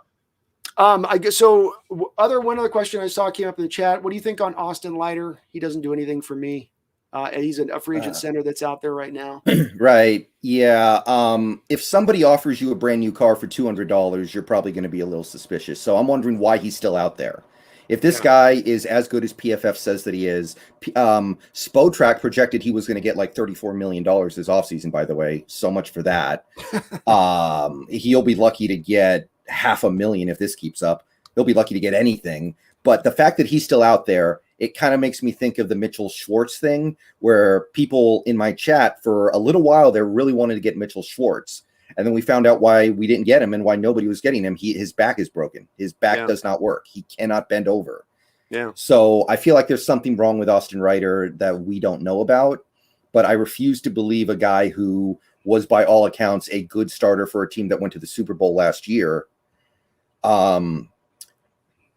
I guess so. One other question I saw came up in the chat. What do you think on Austin Leiter? He doesn't do anything for me. And he's a free agent center that's out there right now. Right. Yeah. If somebody offers you a brand new car for $200, you're probably going to be a little suspicious. So I'm wondering why he's still out there. If this guy is as good as PFF says that he is, Spotrac projected he was going to get like $34 million this offseason, by the way. So much for that. He'll be lucky to get $500,000 if this keeps up. He'll be lucky to get anything. But the fact that he's still out there, it kind of makes me think of the Mitchell Schwartz thing, where people in my chat for a little while there really wanted to get Mitchell Schwartz. And then we found out why we didn't get him and why nobody was getting him. His back is broken. His back does not work. He cannot bend over. Yeah. So I feel like there's something wrong with Austin Reiter that we don't know about. But I refuse to believe a guy who was, by all accounts, a good starter for a team that went to the Super Bowl last year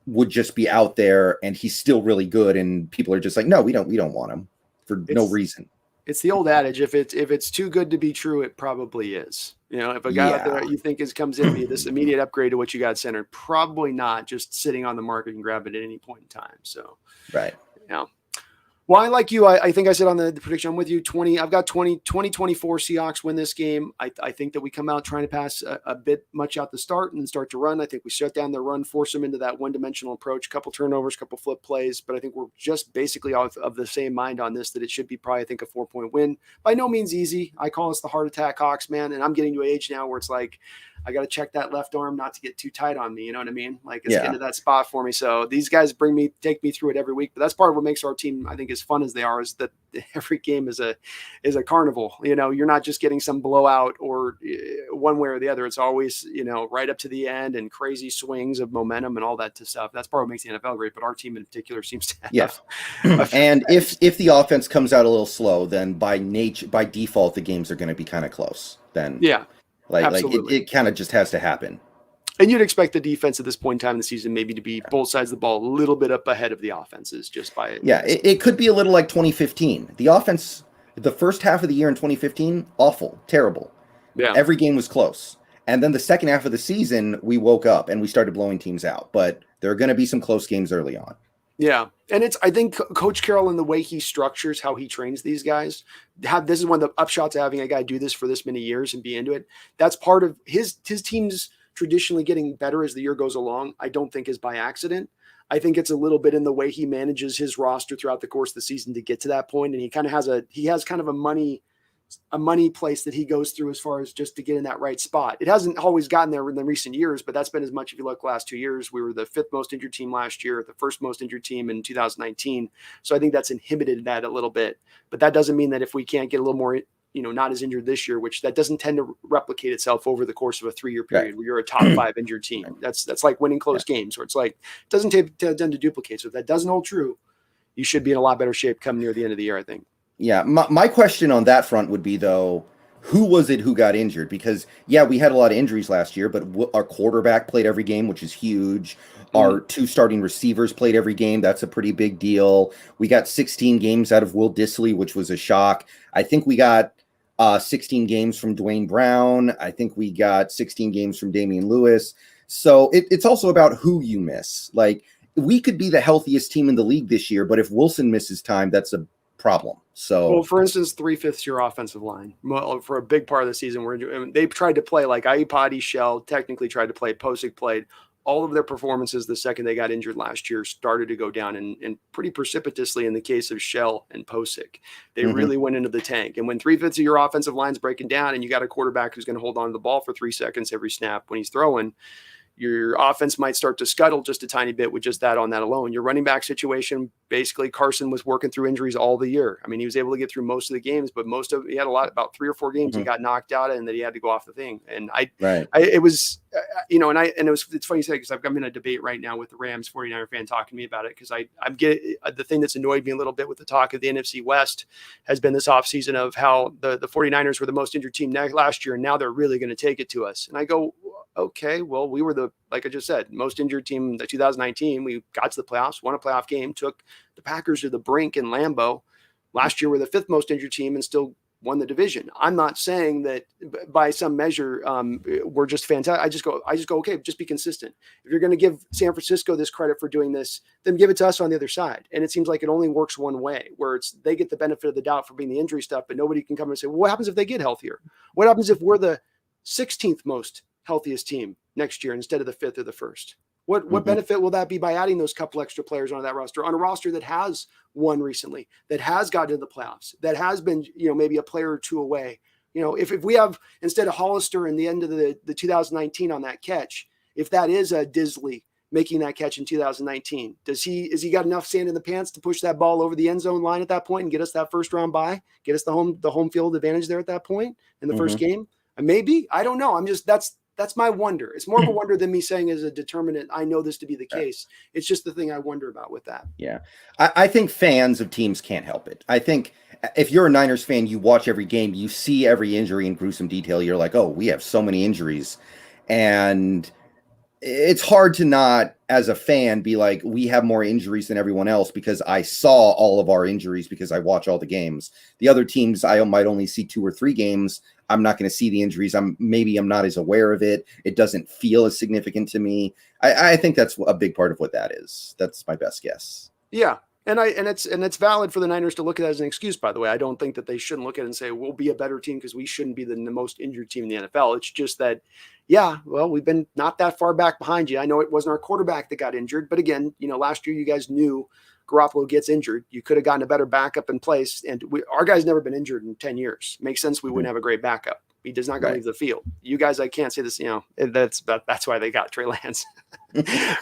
would just be out there, and he's still really good, and people are just like, no, we don't want him for no reason. It's the old adage: if it's too good to be true, it probably is. If a guy out there you think comes in to be this immediate upgrade to what you got centered, probably not just sitting on the market and grab it at any point in time. So right. Yeah. Well, I like you. I think I said on the prediction, I'm with you. I've got 2024 Seahawks win this game. I think that we come out trying to pass a bit much out the start and then start to run. I think we shut down the run, force them into that one-dimensional approach, couple turnovers, couple flip plays. But I think we're just basically of the same mind on this, that it should be probably, I think, a 4-point win. By no means easy. I call us the heart attack Hawks, man. And I'm getting to an age now where it's like, I got to check that left arm not to get too tight on me. You know what I mean? Like it's getting to that spot for me. So these guys take me through it every week. But that's part of what makes our team, I think, as fun as they are, is that every game is a carnival. You're not just getting some blowout or one way or the other. It's always, right up to the end and crazy swings of momentum and all that stuff. That's part of what makes the NFL great. But our team in particular seems to have. And if the offense comes out a little slow, then by default, the games are going to be kind of close. Then Like it kind of just has to happen. And you'd expect the defense at this point in time in the season maybe to be both sides of the ball a little bit up ahead of the offenses just by it. Yeah, it could be a little like 2015. The offense, the first half of the year in 2015, awful, terrible. Yeah. Every game was close. And then the second half of the season, we woke up and we started blowing teams out. But There are going to be some close games early on. Yeah. And I think Coach Carroll and the way he structures how he trains these guys, this is one of the upshots of having a guy do this for this many years and be into it. That's part of his teams traditionally getting better as the year goes along. I don't think is by accident. I think it's a little bit in the way he manages his roster throughout the course of the season to get to that point. And he has kind of a money place that he goes through as far as just to get in that right spot. It hasn't always gotten there in the recent years, but that's been as much. If you look last 2 years, we were the 5th most injured team last year, the 1st most injured team in 2019. So I think that's inhibited that a little bit, but that doesn't mean that if we can't get a little more, not as injured this year, which that doesn't tend to replicate itself over the course of a 3-year period where you're a top 5 injured team. That's like winning close games where it's like, it doesn't tend to duplicate. So if that doesn't hold true, you should be in a lot better shape come near the end of the year, I think. Yeah. My question on that front would be, though, who was it who got injured? Because, we had a lot of injuries last year, but our quarterback played every game, which is huge. Our 2 starting receivers played every game. That's a pretty big deal. We got 16 games out of Will Dissly, which was a shock. I think we got 16 games from Dwayne Brown. I think we got 16 games from Damian Lewis. So it's also about who you miss. Like, we could be the healthiest team in the league this year, but if Wilson misses time, that's a problem. So, well, for instance, 3/5 your offensive line for a big part of the season, they tried to play like Iupati, Shell technically tried to play, Posick played. All of their performances the second they got injured last year started to go down and pretty precipitously in the case of Shell and Posick. They really went into the tank. And when 3/5 of your offensive line's breaking down and you got a quarterback who's going to hold on to the ball for 3 seconds every snap when he's throwing, your offense might start to scuttle just a tiny bit with just that on that alone. Your running back situation, basically Carson was working through injuries all the year. I mean, he was able to get through most of the games, but he had about 3 or 4 games he got knocked out and that he had to go off the thing. And it's funny you say, because I'm in a debate right now with the Rams 49er fan talking to me about it. Cause I'm getting the thing that's annoyed me a little bit with the talk of the NFC West has been this offseason of how the 49ers were the most injured team last year. And now they're really going to take it to us. And I go, okay, well, we were like I just said, most injured team in 2019. We got to the playoffs, won a playoff game, took the Packers to the brink in Lambeau. Last year, we're the 5th most injured team and still won the division. I'm not saying that by some measure we're just fantastic. I just go, okay, just be consistent. If you're going to give San Francisco this credit for doing this, then give it to us on the other side. And it seems like it only works one way, where they get the benefit of the doubt for being the injury stuff, but nobody can come and say, well, what happens if they get healthier? What happens if we're the 16th most healthiest team next year instead of the 5th or the 1st? What benefit will that be by adding those couple extra players onto that roster, on a roster that has won recently, that has gotten to the playoffs, that has been, maybe a player or 2 away? If we have, instead of Hollister in the end of the 2019 on that catch, if that is a Dissly making that catch in 2019, is he got enough sand in the pants to push that ball over the end zone line at that point and get us that first round bye, get us the home field advantage there at that point in the first game? Maybe, I don't know. That's my wonder. It's more of a wonder than me saying as a determinant, I know this to be the case. It's just the thing I wonder about with that. Yeah. I think fans of teams can't help it. I think if you're a Niners fan, you watch every game, you see every injury in gruesome detail. You're like, oh, we have so many injuries. And it's hard to not, as a fan, be like, we have more injuries than everyone else, because I saw all of our injuries because I watch all the games. The other teams, I might only see 2 or 3 games. I'm not going to see the injuries. I'm not as aware of it. It doesn't feel as significant to me. I think that's a big part of what that is. That's my best guess. Yeah. And it's valid for the Niners to look at that as an excuse, by the way. I don't think that they shouldn't look at it and say, we'll be a better team because we shouldn't be the most injured team in the NFL. It's just that, we've been not that far back behind you. I know it wasn't our quarterback that got injured, but again, last year you guys knew Garoppolo gets injured. You could have gotten a better backup in place. And our guy's never been injured in 10 years. Makes sense. We wouldn't have a great backup. He does not go leave the field. You guys, I can't say this, that's why they got Trey Lance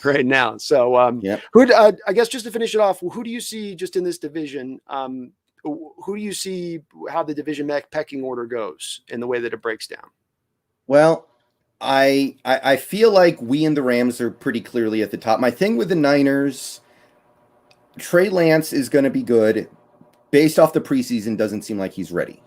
right now. So I guess just to finish it off, who do you see just in this division? Who do you see how the division pecking order goes in the way that it breaks down? Well, I feel like we and the Rams are pretty clearly at the top. My thing with the Niners, Trey Lance is going to be good. Based off the preseason, doesn't seem like he's ready.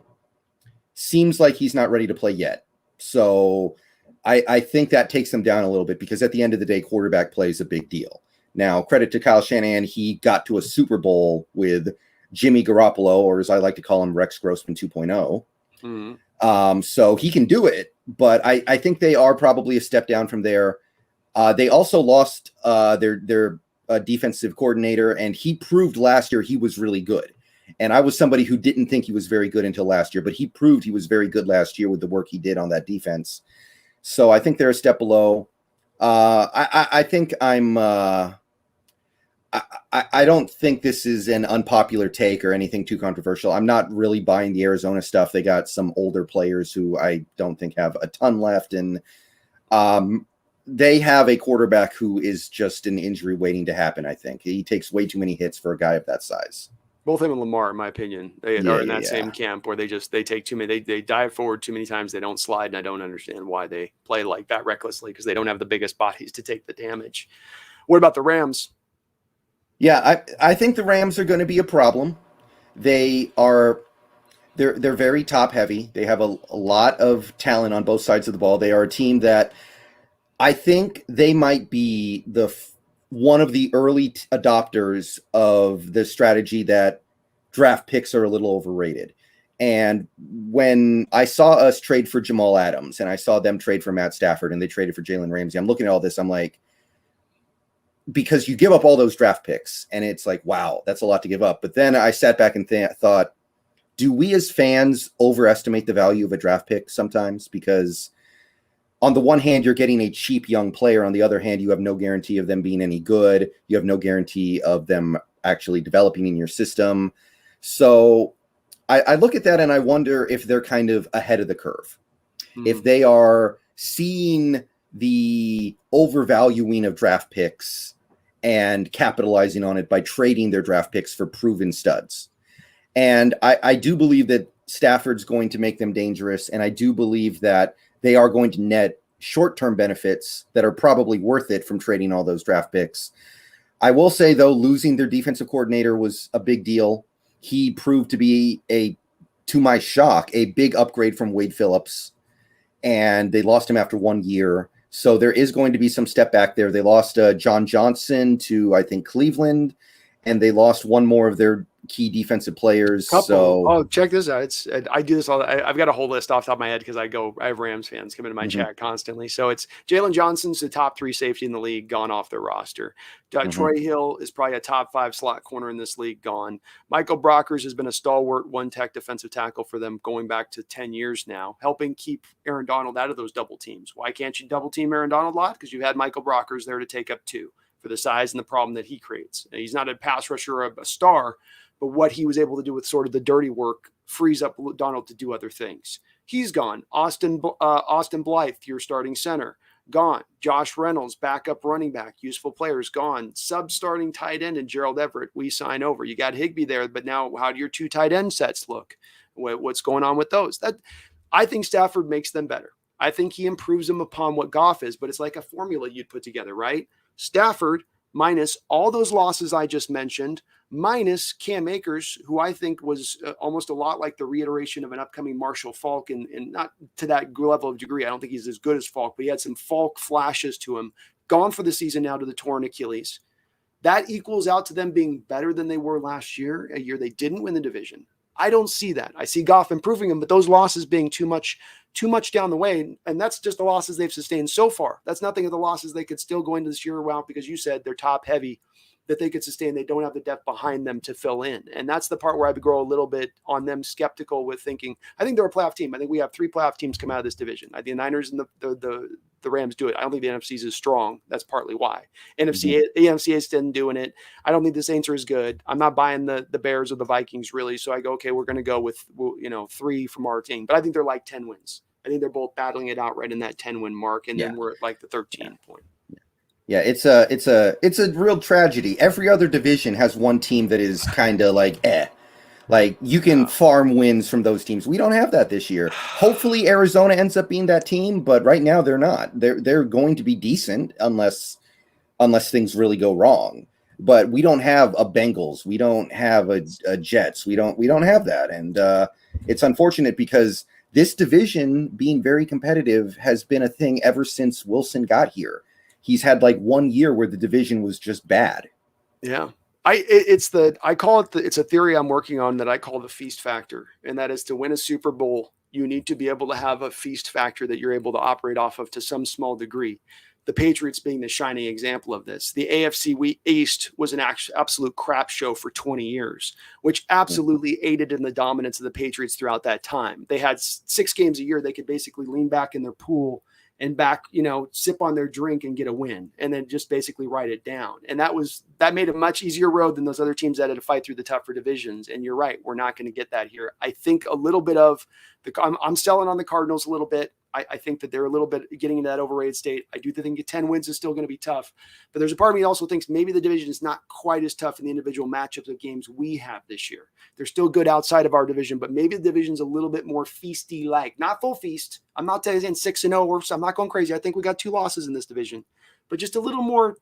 Seems like he's not ready to play yet. So I think that takes them down a little bit, because at the end of the day, quarterback play is a big deal. Now, credit to Kyle Shanahan. He got to a Super Bowl with Jimmy Garoppolo, or as I like to call him, Rex Grossman 2.0. So he can do it, but I think they are probably a step down from there. They also lost their defensive coordinator, and he proved last year he was really good. And I was somebody who didn't think he was very good until last year, but he proved he was very good last year with the work he did on that defense. So I think they're a step below. I think I don't think this is an unpopular take or anything too controversial. I'm not really buying the Arizona stuff. They got some older players who I don't think have a ton left, and they have a quarterback who is just an injury waiting to happen. I think he takes way too many hits for a guy of that size. Both him and Lamar, in my opinion, they are in that same camp where they take too many. They dive forward too many times. They don't slide, and I don't understand why they play like that recklessly, because they don't have the biggest bodies to take the damage. What about the Rams? Yeah, I think the Rams are going to be a problem. They're very top heavy. They have a lot of talent on both sides of the ball. They are a team that I think they might be one of the early adopters of the strategy that draft picks are a little overrated. And when I saw us trade for Jamal Adams and I saw them trade for Matt Stafford and they traded for Jalen Ramsey, I'm looking at all this. I'm like, because you give up all those draft picks and it's like, wow, that's a lot to give up. But then I sat back and thought, do we as fans overestimate the value of a draft pick sometimes? Because on the one hand, you're getting a cheap young player. On the other hand, you have no guarantee of them being any good. You have no guarantee of them actually developing in your system. So I look at that and I wonder if they're kind of ahead of the curve. Mm-hmm. If they are seeing the overvaluing of draft picks and capitalizing on it by trading their draft picks for proven studs. And I do believe that Stafford's going to make them dangerous. And I do believe that they are going to net short-term benefits that are probably worth it from trading all those draft picks. I will say, though, losing their defensive coordinator was a big deal. He proved to be, to my shock, a big upgrade from Wade Phillips. And they lost him after 1 year. So there is going to be some step back there. They lost John Johnson to, I think, Cleveland. And they lost one more of their key defensive players. So check this out. I do this all. I've got a whole list off the top of my head because I have Rams fans come into my chat constantly. So it's Jalen Johnson's the top 3 safety in the league, gone off their roster. Troy Hill is probably a top 5 slot corner in this league, gone. Michael Brockers has been a stalwart one-tech defensive tackle for them going back to 10 years now, helping keep Aaron Donald out of those double teams. Why can't you double team Aaron Donald a lot? Because you've had Michael Brockers there to take up 2 for the size and the problem that he creates. He's not a pass rusher or a star, but what he was able to do with sort of the dirty work frees up Donald to do other things. He's gone. Austin Blythe, your starting center, gone. Josh Reynolds, backup running back, useful players, gone. Sub-starting tight end and Gerald Everett, we sign over. You got Higbee there, but now how do your 2 tight end sets look? What's going on with those? I think Stafford makes them better. I think he improves them upon what Goff is, but it's like a formula you'd put together, right? Stafford minus all those losses I just mentioned, minus Cam Akers, who I think was almost a lot like the reiteration of an upcoming Marshall Faulk, and not to that level of degree. I don't think he's as good as Faulk, but he had some Faulk flashes to him. Gone for the season now to the torn Achilles. That equals out to them being better than they were last year, a year they didn't win the division. I don't see that. I see Goff improving them, but those losses being too much down the way. And that's just the losses they've sustained so far. That's nothing of the losses they could still go into this year around, because you said they're top heavy, that they could sustain. They don't have the depth behind them to fill in. And that's the part where I would grow a little bit on them skeptical with thinking, I think they're a playoff team. I think we have 3 playoff teams come out of this division. I think the Niners and the Rams do it. I don't think the NFC is as strong. That's partly why. AFC is still doing it. I don't think the Saints are as good. I'm not buying the Bears or the Vikings really. So I go, okay, we're going to go with 3 from our team. But I think they're like 10 wins. I think they're both battling it out right in that 10-win mark, and then we're at like the 13 point. Yeah, it's a real tragedy. Every other division has one team that is kind of like Like you can farm wins from those teams. We don't have that this year. Hopefully Arizona ends up being that team, but right now they're not. They're going to be decent unless things really go wrong. But we don't have a Bengals. We don't have a Jets. We don't have that. And it's unfortunate because this division being very competitive has been a thing ever since Wilson got here. He's had like 1 year where the division was just bad. Yeah. It's a theory I'm working on that I call the feast factor. And that is, to win a Super Bowl, you need to be able to have a feast factor that you're able to operate off of to some small degree. the Patriots being the shining example of this. The AFC East was an absolute crap show for 20 years, which absolutely aided in the dominance of the Patriots throughout that time. They had 6 games a year. They could basically lean back in their pool and sip on their drink and get a win, and then just basically write it down. And that made a much easier road than those other teams that had to fight through the tougher divisions. And you're right, we're not going to get that here. I think a little bit of I'm selling on the Cardinals a little bit. I think that they're a little bit getting into that overrated state. I do think 10 wins is still going to be tough, but there's a part of me that also thinks maybe the division is not quite as tough in the individual matchups of games we have this year. They're still good outside of our division, but maybe the division's a little bit more feasty-like. Not full feast. I'm not saying 6-0 or so. I'm not going crazy. I think we got 2 losses in this division, but just a little more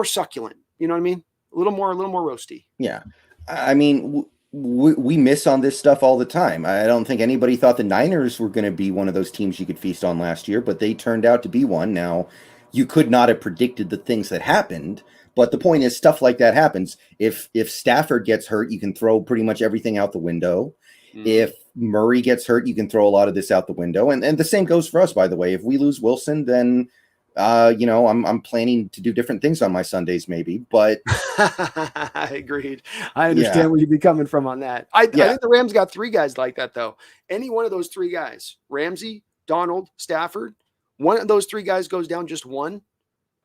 succulent. You know what I mean? A little more roasty. Yeah. I mean, we miss on this stuff all the time. I don't think anybody thought the Niners were going to be one of those teams you could feast on last year, but they turned out to be one. Now, you could not have predicted the things that happened, but the point is stuff like that happens. If Stafford gets hurt, you can throw pretty much everything out the window. If Murray gets hurt, you can throw a lot of this out the window. And the same goes for us, by the way. If we lose Wilson, then I'm planning to do different things on my Sundays, maybe, but I agreed. I understand where you'd be coming from on that. I think the Rams got 3 guys like that, though. Any one of those 3 guys, Ramsey, Donald, Stafford, one of those 3 guys goes down, just one.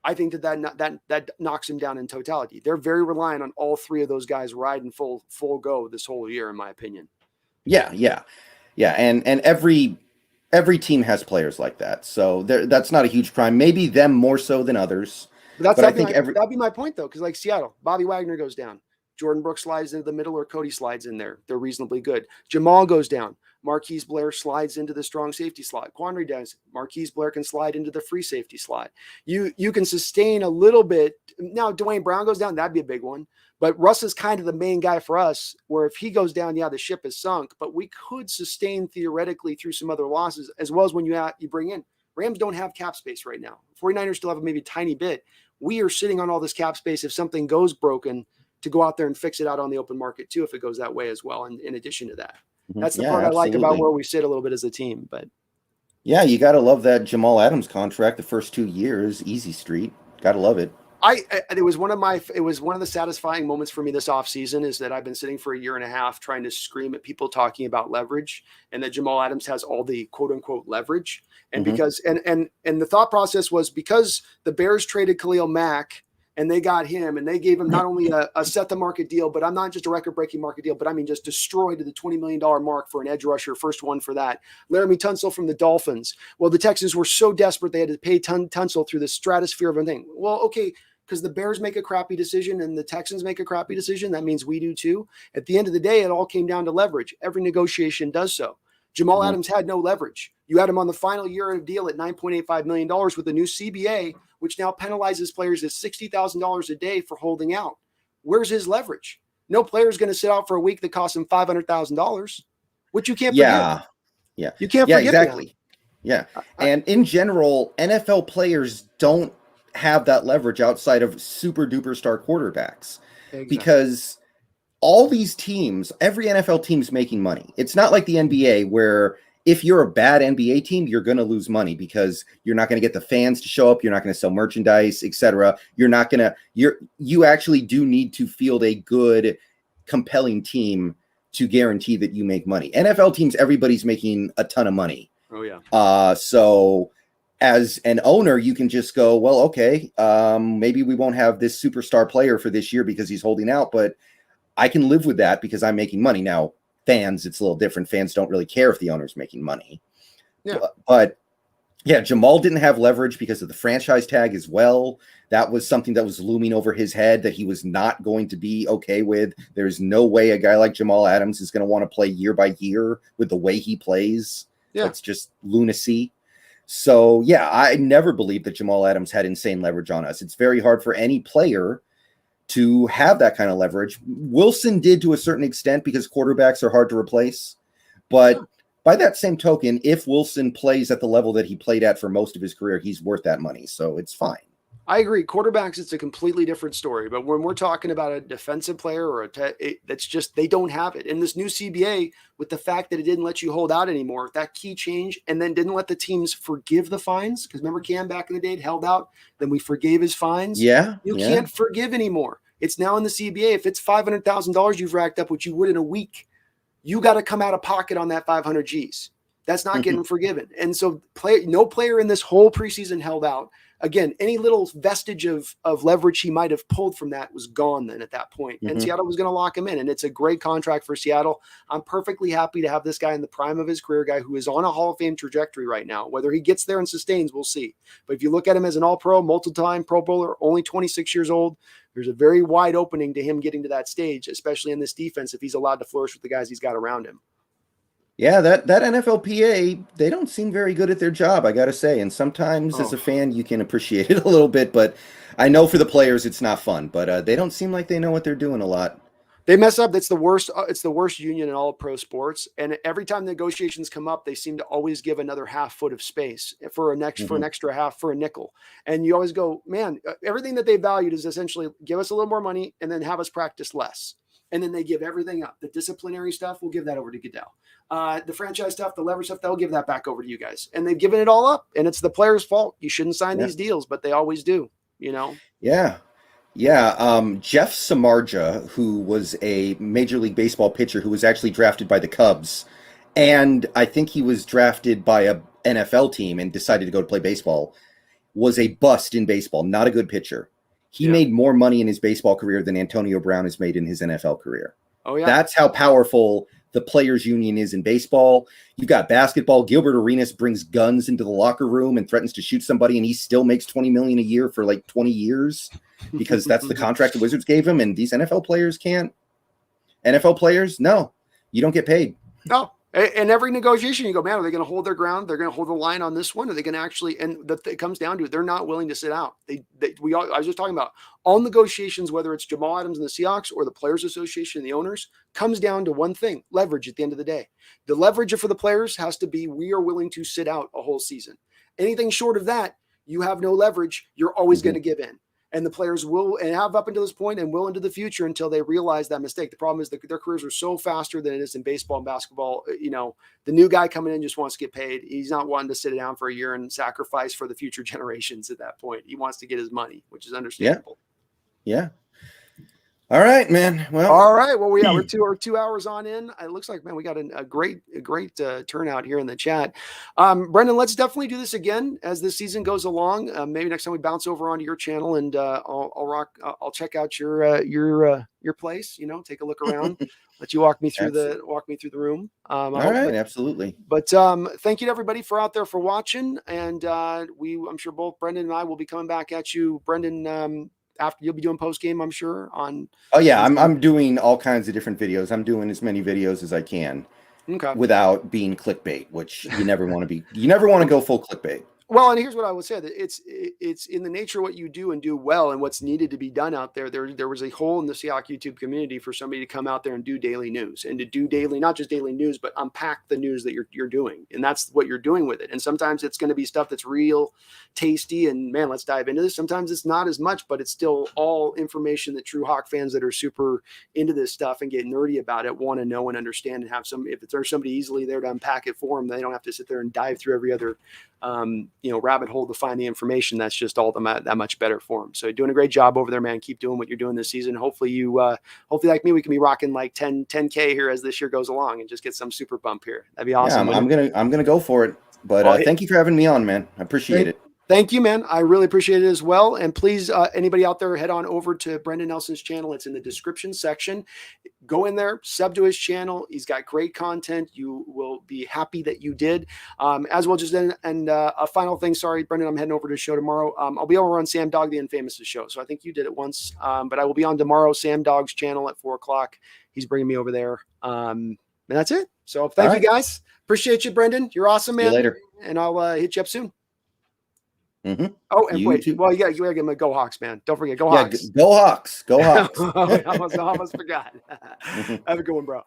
I think that knocks him down in totality. They're very reliant on all 3 of those guys riding full go this whole year, in my opinion. Yeah. And every team has players like that. So that's not a huge crime. Maybe them more so than others. But I think that'd be my point, though, because like Seattle, Bobby Wagner goes down. Jordan Brooks slides into the middle, or Cody slides in there. They're reasonably good. Jamal goes down. Marquise Blair slides into the strong safety slot. Quandary does. Marquise Blair can slide into the free safety slot. You can sustain a little bit. Now, Dwayne Brown goes down. That'd be a big one. But Russ is kind of the main guy for us, where if he goes down, the ship is sunk. But we could sustain theoretically through some other losses, as well as when you bring in. Rams don't have cap space right now. 49ers still have maybe a tiny bit. We are sitting on all this cap space if something goes broken to go out there and fix it out on the open market too, if it goes that way as well. And in addition to that, that's the part I like about where we sit a little bit as a team. But yeah, you got to love that Jamal Adams contract. The first 2 years, easy street. Got to love it. It was one of the satisfying moments for me this offseason is that I've been sitting for a year and a half trying to scream at people talking about leverage, and that Jamal Adams has all the quote unquote leverage. And because, and the thought process was because the Bears traded Khalil Mack and they got him and they gave him not only a set the market deal, but I'm not just a record breaking market deal, but I mean, just destroyed to the $20 million mark for an edge rusher. First one for that. Laramie Tunsil from the Dolphins. Well, the Texans were so desperate. They had to pay Tunsil through the stratosphere of a thing. Well, okay. Because the Bears make a crappy decision and the Texans make a crappy decision. That means we do too. At the end of the day, it all came down to leverage. Every negotiation does so. Jamal Adams had no leverage. You had him on the final year of deal at $9.85 million with a new CBA, which now penalizes players at $60,000 a day for holding out. Where's his leverage? No player is going to sit out for a week that costs him $500,000, which you can't forget. Yeah. You can't forget exactly. That. Yeah. And in general, NFL players don't have that leverage outside of super duper star quarterbacks. Exactly. Because all these teams, every NFL team's making money. It's not like the NBA where if you're a bad NBA team, you're going to lose money because you're not going to get the fans to show up. You're not going to sell merchandise, etc. You actually do need to field a good, compelling team to guarantee that you make money. NFL teams, everybody's making a ton of money. Oh yeah. So as an owner, you can just go, well, okay, maybe we won't have this superstar player for this year because he's holding out, but I can live with that because I'm making money. Now, fans, it's a little different. Fans don't really care if the owner's making money. Yeah. But yeah, Jamal didn't have leverage because of the franchise tag as well. That was something that was looming over his head that he was not going to be okay with. There's no way a guy like Jamal Adams is going to want to play year by year with the way he plays. Yeah. It's just lunacy. So, yeah, I never believed that Jamal Adams had insane leverage on us. It's very hard for any player to have that kind of leverage. Wilson did to a certain extent because quarterbacks are hard to replace. But by that same token, if Wilson plays at the level that he played at for most of his career, he's worth that money. So it's fine. I agree. Quarterbacks, it's a completely different story. But when we're talking about a defensive player or that's just, they don't have it. In this new CBA, with the fact that it didn't let you hold out anymore, that key change, and then didn't let the teams forgive the fines. Because remember, Cam back in the day held out, then we forgave his fines. Yeah. You can't forgive anymore. It's now in the CBA. If it's $500,000 you've racked up, which you would in a week, you got to come out of pocket on that 500 G's. That's not getting forgiven. And so no player in this whole preseason held out. Again, any little vestige of leverage he might have pulled from that was gone then at that point. And Seattle was going to lock him in. And it's a great contract for Seattle. I'm perfectly happy to have this guy in the prime of his career, guy who is on a Hall of Fame trajectory right now. Whether he gets there and sustains, we'll see. But if you look at him as an all-pro, multiple-time Pro Bowler, only 26 years old, there's a very wide opening to him getting to that stage, especially in this defense, if he's allowed to flourish with the guys he's got around him. Yeah, that NFLPA, they don't seem very good at their job, I got to say. And sometimes as a fan, you can appreciate it a little bit. But I know for the players, it's not fun. But they don't seem like they know what they're doing a lot. They mess up. It's the worst. It's the worst union in all pro sports. And every time negotiations come up, they seem to always give another half foot of space for an extra half, for a nickel. And you always go, man, everything that they valued is essentially give us a little more money and then have us practice less. And then they give everything up. The disciplinary stuff, we'll give that over to Goodell. The franchise stuff, the leverage stuff, they'll give that back over to you guys. And they've given it all up. And it's the player's fault. You shouldn't sign these deals, but they always do, you know? Yeah. Yeah. Jeff Samardzija, who was a Major League Baseball pitcher who was actually drafted by the Cubs. And I think he was drafted by a NFL team and decided to go to play baseball, was a bust in baseball, not a good pitcher. He made more money in his baseball career than Antonio Brown has made in his NFL career. Oh, yeah. That's how powerful the players' union is in baseball. You've got basketball. Gilbert Arenas brings guns into the locker room and threatens to shoot somebody, and he still makes $20 million a year for like 20 years because that's the contract the Wizards gave him. And these NFL players can't. NFL players, no, you don't get paid. No. And every negotiation, you go, man, are they going to hold their ground? They're going to hold the line on this one? Are they going to actually? And it comes down to it. They're not willing to sit out. I was just talking about all negotiations, whether it's Jamal Adams and the Seahawks or the Players Association and the owners, comes down to one thing: leverage. At the end of the day, the leverage for the players has to be we are willing to sit out a whole season. Anything short of that, you have no leverage. You're always going to give in. And the players will and have up until this point and will into the future until they realize that mistake. The problem is that their careers are so faster than it is in baseball and basketball. You know, the new guy coming in just wants to get paid. He's not wanting to sit down for a year and sacrifice for the future generations at that point. He wants to get his money, which is understandable. Yeah. All right, man. Well, all right. Well, we're 2 hours on in. It looks like, man, we got a great turnout here in the chat. Brendon, let's definitely do this again as the season goes along. Maybe next time we bounce over onto your channel and I'll check out your place. You know, take a look around. Let you walk me through the room. All right, absolutely. But thank you to everybody for out there for watching, and I'm sure both Brendon and I will be coming back at you, Brendon. After you'll be doing post game, I'm sure on. Oh yeah, I'm doing all kinds of different videos. I'm doing as many videos as I can, without being clickbait, which you never want to be. You never want to go full clickbait. Well, and here's what I would say: that it's in the nature of what you do and do well, and what's needed to be done out there. There was a hole in the Seahawks YouTube community for somebody to come out there and do daily news, and to do daily, not just daily news, but unpack the news that you're doing, and that's what you're doing with it. And sometimes it's going to be stuff that's real tasty, and man, let's dive into this. Sometimes it's not as much, but it's still all information that true Hawk fans that are super into this stuff and get nerdy about it want to know and understand, and have some. If there's somebody easily there to unpack it for them, they don't have to sit there and dive through every other rabbit hole to find the information. That's just all that much better for them. So you're doing a great job over there, man. Keep doing what you're doing this season. Hopefully hopefully like me, we can be rocking like 10K here as this year goes along and just get some super bump here. That'd be awesome. Yeah, I'm going to go for it, but thank you for having me on, man. I appreciate it. Thank you, man. I really appreciate it as well. And please, anybody out there, head on over to Brendon Nelson's channel. It's in the description section. Go in there, sub to his channel. He's got great content. You will be happy that you did. As well, just a final thing. Sorry, Brendon, I'm heading over to a show tomorrow. I'll be over on Sam Dog, the Infamous' show. So I think you did it once. But I will be on tomorrow, Sam Dog's channel at 4:00. He's bringing me over there. And that's it. So thank you, guys. Appreciate you, Brendon. You're awesome, man. See you later. And I'll hit you up soon. Mm-hmm. Oh, and wait. Well, you gotta give him a Go Hawks, man. Don't forget, Go Hawks. Go Hawks. Go Hawks. I almost forgot. Have a good one, bro.